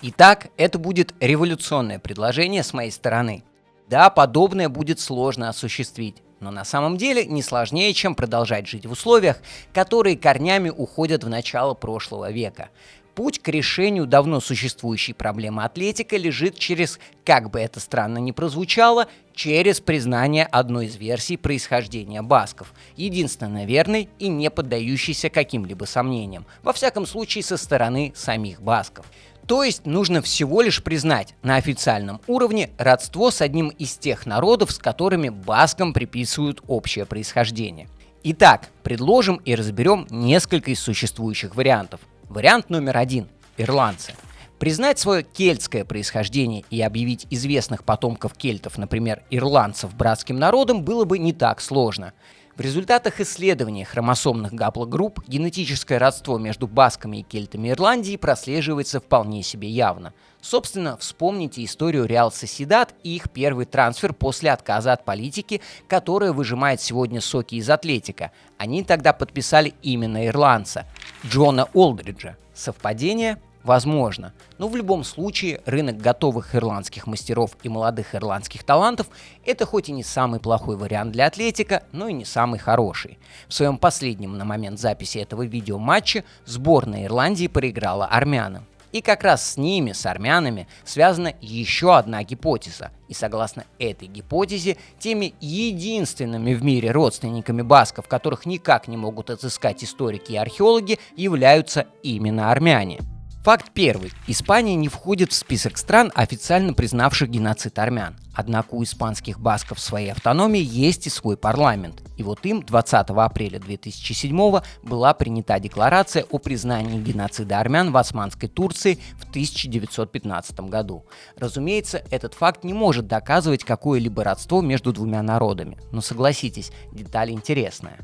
Итак, это будет революционное предложение с моей стороны. Да, подобное будет сложно осуществить. Но на самом деле не сложнее, чем продолжать жить в условиях, которые корнями уходят в начало прошлого века. Путь к решению давно существующей проблемы Атлетика лежит через, как бы это странно ни прозвучало, через признание одной из версий происхождения басков, единственно верной и не поддающейся каким-либо сомнениям, во всяком случае со стороны самих басков. То есть нужно всего лишь признать на официальном уровне родство с одним из тех народов, с которыми баскам приписывают общее происхождение. Итак, предложим и разберем несколько из существующих вариантов. Вариант номер 1 – ирландцы. Признать свое кельтское происхождение и объявить известных потомков кельтов, например, ирландцев, братским народом, было бы не так сложно. В результатах исследования хромосомных гаплогрупп генетическое родство между басками и кельтами Ирландии прослеживается вполне себе явно. Собственно, вспомните историю Реал Сосьедад и их первый трансфер после отказа от политики, которая выжимает сегодня соки из Атлетика. Они тогда подписали именно ирландца – Джона Олдриджа. Совпадение? Возможно. Но в любом случае рынок готовых ирландских мастеров и молодых ирландских талантов – это хоть и не самый плохой вариант для Атлетико, но и не самый хороший. В своем последнем на момент записи этого видео матче сборная Ирландии проиграла армянам. И как раз с ними, с армянами, связана еще одна гипотеза. И согласно этой гипотезе, теми единственными в мире родственниками басков, которых никак не могут отыскать историки и археологи, являются именно армяне. Факт первый. Испания не входит в список стран, официально признавших геноцид армян. Однако у испанских басков в своей автономии есть и свой парламент. И вот им 20 апреля 2007 была принята декларация о признании геноцида армян в Османской Турции в 1915 году. Разумеется, этот факт не может доказывать какое-либо родство между двумя народами. Но согласитесь, деталь интересная.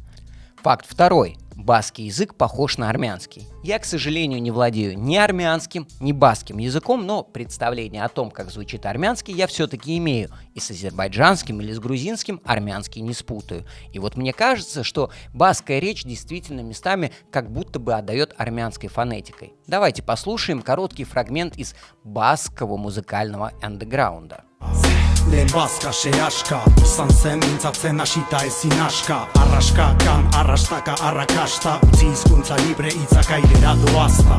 Факт второй. Баскский язык похож на армянский. Я, к сожалению, не владею ни армянским, ни баскским языком, но представление о том, как звучит армянский, я все-таки имею. И с азербайджанским или с грузинским армянский не спутаю. И вот мне кажется, что баскская речь действительно местами как будто бы отдает армянской фонетикой. Давайте послушаем короткий фрагмент из баскского музыкального андеграунда. Լեն բասկա շեաշկա Սանսեմ ինցացեն աշիտա էսինաշկա Արաշկա կան արաշտակա արակաշտա Ուցիս կունցա լիբրե իցակա իրադու ասτα.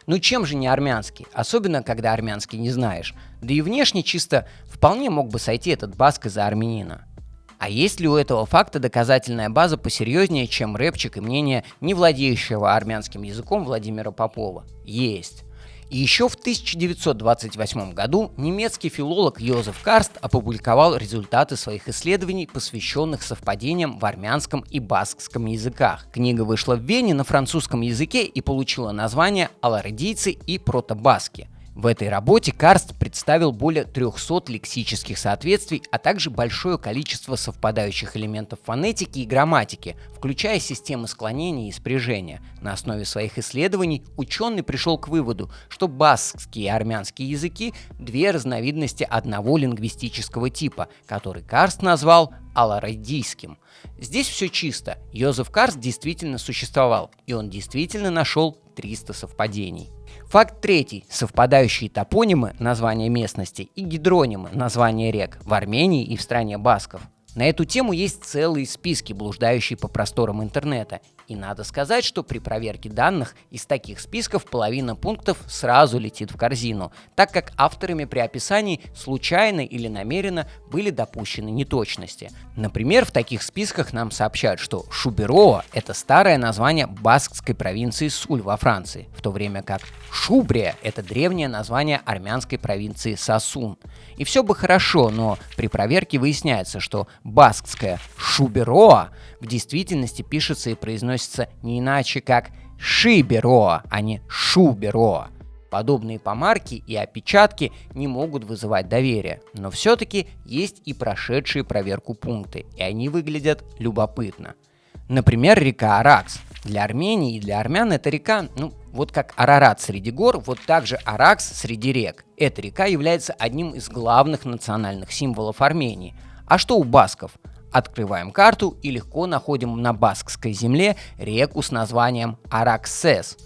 Ну чем же не армянский? Особенно, когда армянский не знаешь. Да и внешне чисто вполне мог бы сойти этот баск из-за армянина. А есть ли у этого факта доказательная база посерьезнее, чем рэпчик и мнение не владеющего армянским языком Владимира Попова? Есть. И еще в 1928 году немецкий филолог Йозеф Карст опубликовал результаты своих исследований, посвященных совпадениям в армянском и баскском языках. Книга вышла в Вене на французском языке и получила название «Аларедийцы и протобаски». В этой работе Карст представил более 300 лексических соответствий, а также большое количество совпадающих элементов фонетики и грамматики, включая системы склонения и спряжения. На основе своих исследований ученый пришел к выводу, что баскский и армянский языки – две разновидности одного лингвистического типа, который Карст назвал аларедийским. Здесь все чисто. Йозеф Карст действительно существовал, и он действительно нашел 300 совпадений. Факт третий. Совпадающие топонимы, названия местности, и гидронимы, названия рек в Армении и в стране басков. На эту тему есть целые списки, блуждающие по просторам интернета. И надо сказать, что при проверке данных из таких списков половина пунктов сразу летит в корзину, так как авторами при описании случайно или намеренно были допущены неточности. Например, в таких списках нам сообщают, что Шубероа – это старое название баскской провинции Суль во Франции, в то время как Шубрия – это древнее название армянской провинции Сасун. И все бы хорошо, но при проверке выясняется, что баскское Шубероа в действительности пишется и произносится не иначе, как Шибероа, а не Шубероа. Подобные помарки и опечатки не могут вызывать доверия, но все-таки есть и прошедшие проверку пункты, и они выглядят любопытно. Например, река Аракс. Для Армении и для армян эта река, вот как Арарат среди гор, вот так же Аракс среди рек. Эта река является одним из главных национальных символов Армении. А что у басков? Открываем карту и легко находим на баскской земле реку с названием Араксес.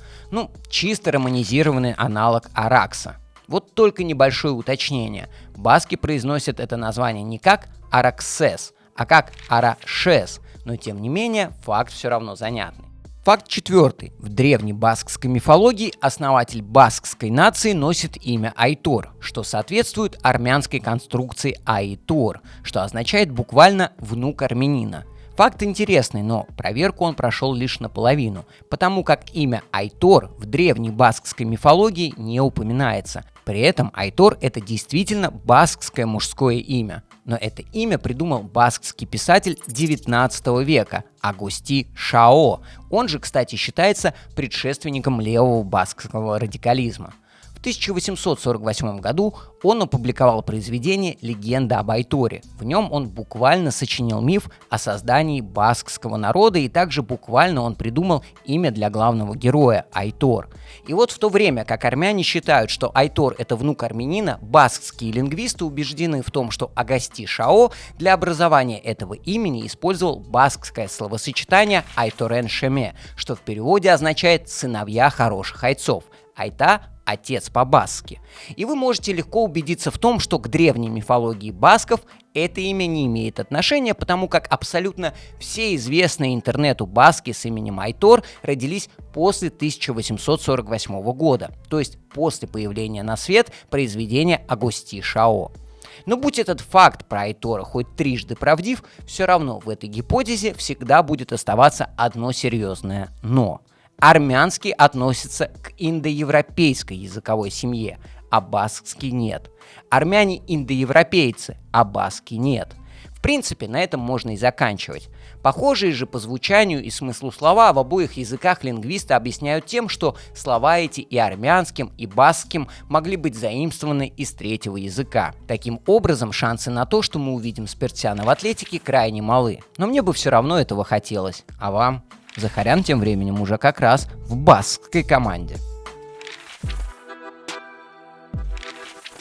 Чисто романизированный аналог Аракса. Вот только небольшое уточнение. Баски произносят это название не как Араксес, а как Арашес. Но тем не менее, факт все равно занятный. Факт четвертый. В древней баскской мифологии основатель баскской нации носит имя Айтор, что соответствует армянской конструкции Айтор, что означает буквально «внук армянина». Факт интересный, но проверку он прошел лишь наполовину, потому как имя Айтор в древней баскской мифологии не упоминается. При этом Айтор – это действительно баскское мужское имя. Но это имя придумал баскский писатель XIX века Агусти Шао. Он же, кстати, считается предшественником левого баскского радикализма. В 1848 году он опубликовал произведение «Легенда об Айторе». В нем он буквально сочинил миф о создании баскского народа, и также буквально он придумал имя для главного героя – Айтор. И вот в то время, как армяне считают, что Айтор – это внук армянина, баскские лингвисты убеждены в том, что Агасти Шао для образования этого имени использовал баскское словосочетание «Айторен Шеме», что в переводе означает «сыновья хороших айцов». Айта отец по-басски. И вы можете легко убедиться в том, что к древней мифологии басков это имя не имеет отношения, потому как абсолютно все известные интернету баски с именем Айтор родились после 1848 года, то есть после появления на свет произведения Агусти Шао. Но будь этот факт про Айтора хоть трижды правдив, все равно в этой гипотезе всегда будет оставаться одно серьезное «но». Армянский относится к индоевропейской языковой семье, а баскский нет. Армяне индоевропейцы, а баски нет. В принципе, на этом можно и заканчивать. Похожие же по звучанию и смыслу слова в обоих языках лингвисты объясняют тем, что слова эти и армянским, и баскским могли быть заимствованы из третьего языка. Таким образом, шансы на то, что мы увидим Спиртсяна в атлетике, крайне малы. Но мне бы все равно этого хотелось. А вам? Захарян тем временем уже как раз в баскской команде.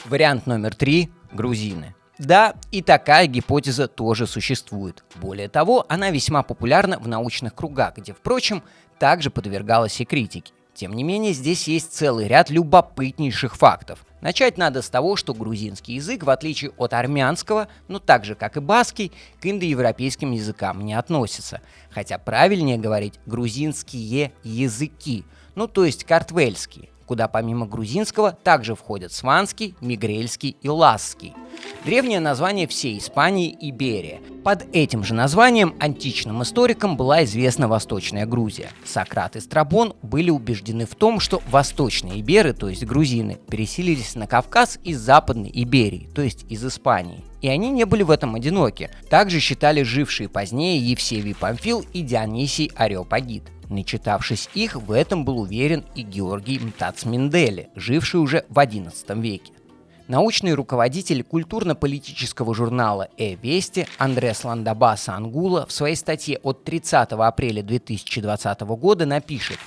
Вариант номер 3 – грузины. Да, и такая гипотеза тоже существует. Более того, она весьма популярна в научных кругах, где, впрочем, также подвергалась и критике. Тем не менее, здесь есть целый ряд любопытнейших фактов. Начать надо с того, что грузинский язык, в отличие от армянского, но так же, как и баскский, к индоевропейским языкам не относится. Хотя правильнее говорить грузинские языки, то есть картвельские, куда помимо грузинского также входят сванский, мигрельский и ласский. Древнее название всей Испании – Иберия. Под этим же названием античным историкам была известна Восточная Грузия. Сократ и Страбон были убеждены в том, что восточные иберы, то есть грузины, переселились на Кавказ из Западной Иберии, то есть из Испании. И они не были в этом одиноки. Также считали жившие позднее Евсевий Памфил и Дионисий Ареопагит. Начитавшись их, в этом был уверен и Георгий Мтац-Менделе, живший уже в XI веке. Научный руководитель культурно-политического журнала «Вести» Андрес Ландабаса Ангула в своей статье от 30 апреля 2020 года напишет: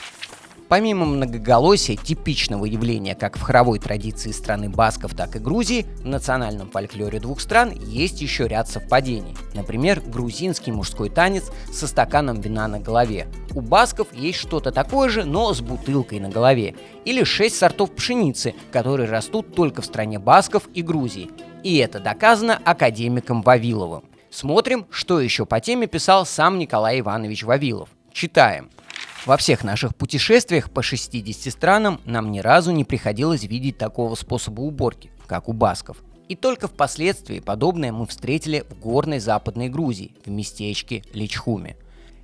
помимо многоголосия, типичного явления как в хоровой традиции страны басков, так и Грузии, в национальном фольклоре двух стран есть еще ряд совпадений. Например, грузинский мужской танец со стаканом вина на голове. У басков есть что-то такое же, но с бутылкой на голове. Или 6 сортов пшеницы, которые растут только в стране басков и Грузии. И это доказано академиком Вавиловым. Смотрим, что еще по теме писал сам Николай Иванович Вавилов. Читаем. Во всех наших путешествиях по 60 странам нам ни разу не приходилось видеть такого способа уборки, как у басков. И только впоследствии подобное мы встретили в горной Западной Грузии, в местечке Личхуме.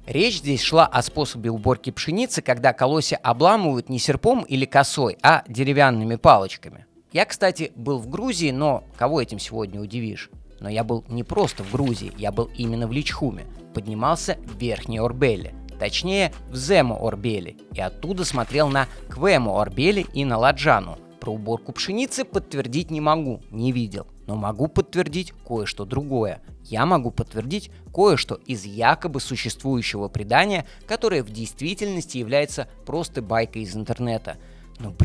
Речь здесь шла о способе уборки пшеницы, когда колосья обламывают не серпом или косой, а деревянными палочками. Я, кстати, был в Грузии, но кого этим сегодня удивишь? Но я был не просто в Грузии, я был именно в Личхуме. Поднимался в Верхней Орбеле. Точнее, в Земо-Орбеле, и оттуда смотрел на Квемо-Орбеле и на Ладжану. Про уборку пшеницы подтвердить не могу, не видел, но могу подтвердить кое-что другое. Я могу подтвердить кое-что из якобы существующего предания, которое в действительности является просто байкой из интернета. Но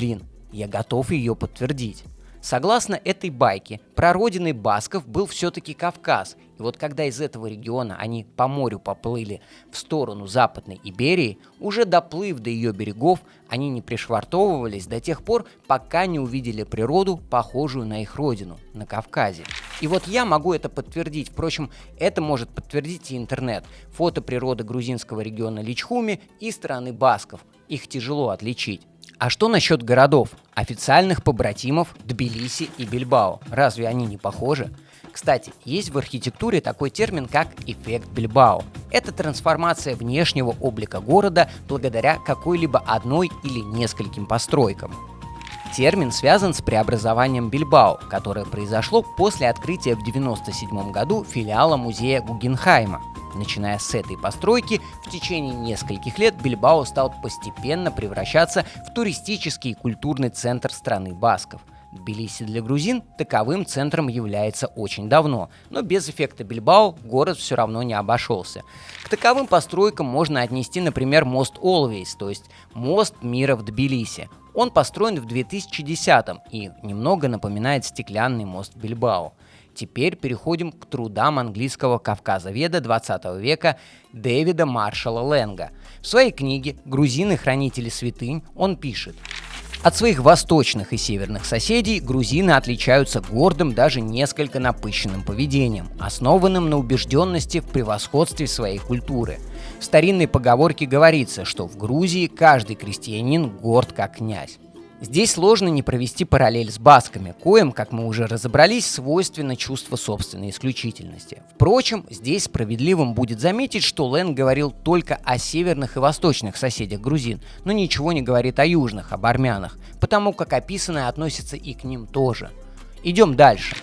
я готов ее подтвердить. Согласно этой байке, прародиной басков был все-таки Кавказ, и вот когда из этого региона они по морю поплыли в сторону Западной Иберии, уже доплыв до ее берегов, они не пришвартовывались до тех пор, пока не увидели природу, похожую на их родину, на Кавказе. И вот я могу это подтвердить, впрочем, это может подтвердить и интернет. Фото природы грузинского региона Личхуми и страны басков, их тяжело отличить. А что насчет городов, официальных побратимов Тбилиси и Бильбао? Разве они не похожи? Кстати, есть в архитектуре такой термин, как эффект Бильбао. Это трансформация внешнего облика города благодаря какой-либо одной или нескольким постройкам. Термин связан с преобразованием Бильбао, которое произошло после открытия в 1997 году филиала музея Гугенхайма. Начиная с этой постройки, в течение нескольких лет Бильбао стал постепенно превращаться в туристический и культурный центр страны басков. Тбилиси для грузин таковым центром является очень давно, но без эффекта Бильбао город все равно не обошелся. К таковым постройкам можно отнести, например, мост Always, то есть мост мира в Тбилиси. Он построен в 2010-м и немного напоминает стеклянный мост Бильбао. Теперь переходим к трудам английского кавказоведа 20 века Дэвида Маршалла Лэнга. В своей книге «Грузины-хранители святынь» он пишет: От своих восточных и северных соседей грузины отличаются гордым, даже несколько напыщенным поведением, основанным на убежденности в превосходстве своей культуры. В старинной поговорке говорится, что в Грузии каждый крестьянин горд как князь. Здесь сложно не провести параллель с басками, коим, как мы уже разобрались, свойственно чувство собственной исключительности. Впрочем, здесь справедливым будет заметить, что Лэн говорил только о северных и восточных соседях грузин, но ничего не говорит о южных, об армянах, потому как описанное относится и к ним тоже. Идем дальше.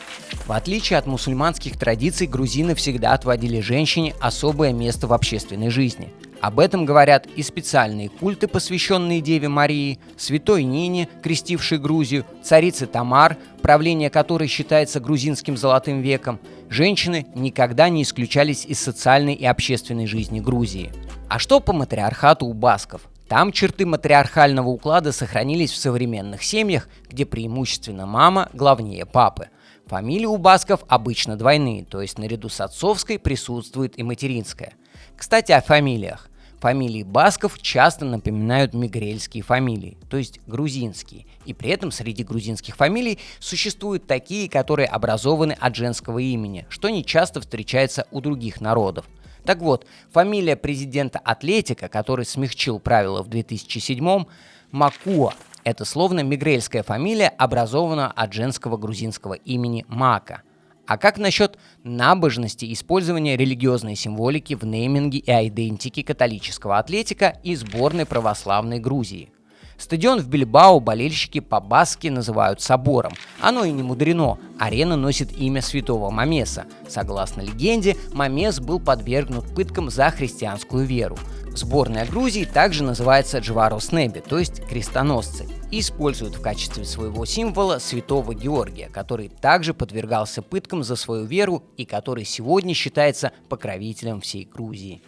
В отличие от мусульманских традиций, грузины всегда отводили женщине особое место в общественной жизни. Об этом говорят и специальные культы, посвященные Деве Марии, святой Нине, крестившей Грузию, царице Тамар, правление которой считается грузинским золотым веком. Женщины никогда не исключались из социальной и общественной жизни Грузии. А что по матриархату у басков? Там черты матриархального уклада сохранились в современных семьях, где преимущественно мама главнее папы. Фамилии у басков обычно двойные, то есть наряду с отцовской присутствует и материнская. Кстати, о фамилиях. Фамилии басков часто напоминают мигрельские фамилии, то есть грузинские. И при этом среди грузинских фамилий существуют такие, которые образованы от женского имени, что не часто встречается у других народов. Так вот, фамилия президента Атлетика, который смягчил правила в 2007-м, Макуа. Это словно мигрельская фамилия, образована от женского грузинского имени Мака. А как насчет набожности и использования религиозной символики в нейминге и айдентике католического Атлетика и сборной православной Грузии? Стадион в Бильбао болельщики по-баски называют собором. Оно и не мудрено. Арена носит имя святого Мамеса. Согласно легенде, Мамес был подвергнут пыткам за христианскую веру. Сборная Грузии также называется Джвароснеби, то есть крестоносцы, и используют в качестве своего символа святого Георгия, который также подвергался пыткам за свою веру и который сегодня считается покровителем всей Грузии.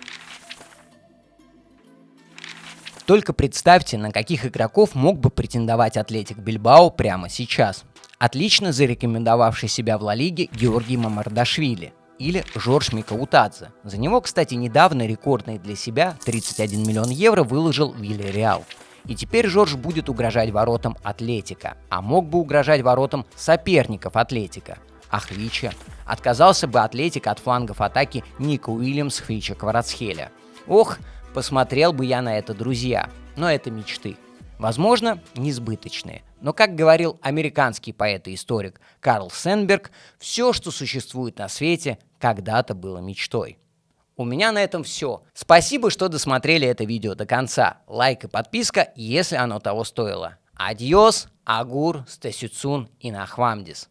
Только представьте, на каких игроков мог бы претендовать Атлетик Бильбао прямо сейчас. Отлично зарекомендовавший себя в Ла Лиге Георгий Мамардашвили или Жорж Микаутадзе. За него, кстати, недавно рекордный для себя 31 миллион евро выложил Вильяреал. И теперь Жорж будет угрожать воротам Атлетика, а мог бы угрожать воротам соперников Атлетика. А Хвича? Отказался бы Атлетик от флангов атаки Ника Уильямс, Хвича, Кварацхеля. Ох, посмотрел бы я на это, друзья, но это мечты. Возможно, несбыточные. Но, как говорил американский поэт и историк Карл Сенберг, все, что существует на свете, когда-то было мечтой. У меня на этом все. Спасибо, что досмотрели это видео до конца. Лайк и подписка, если оно того стоило. Адьос, агур, стесюцун и нахвамдис.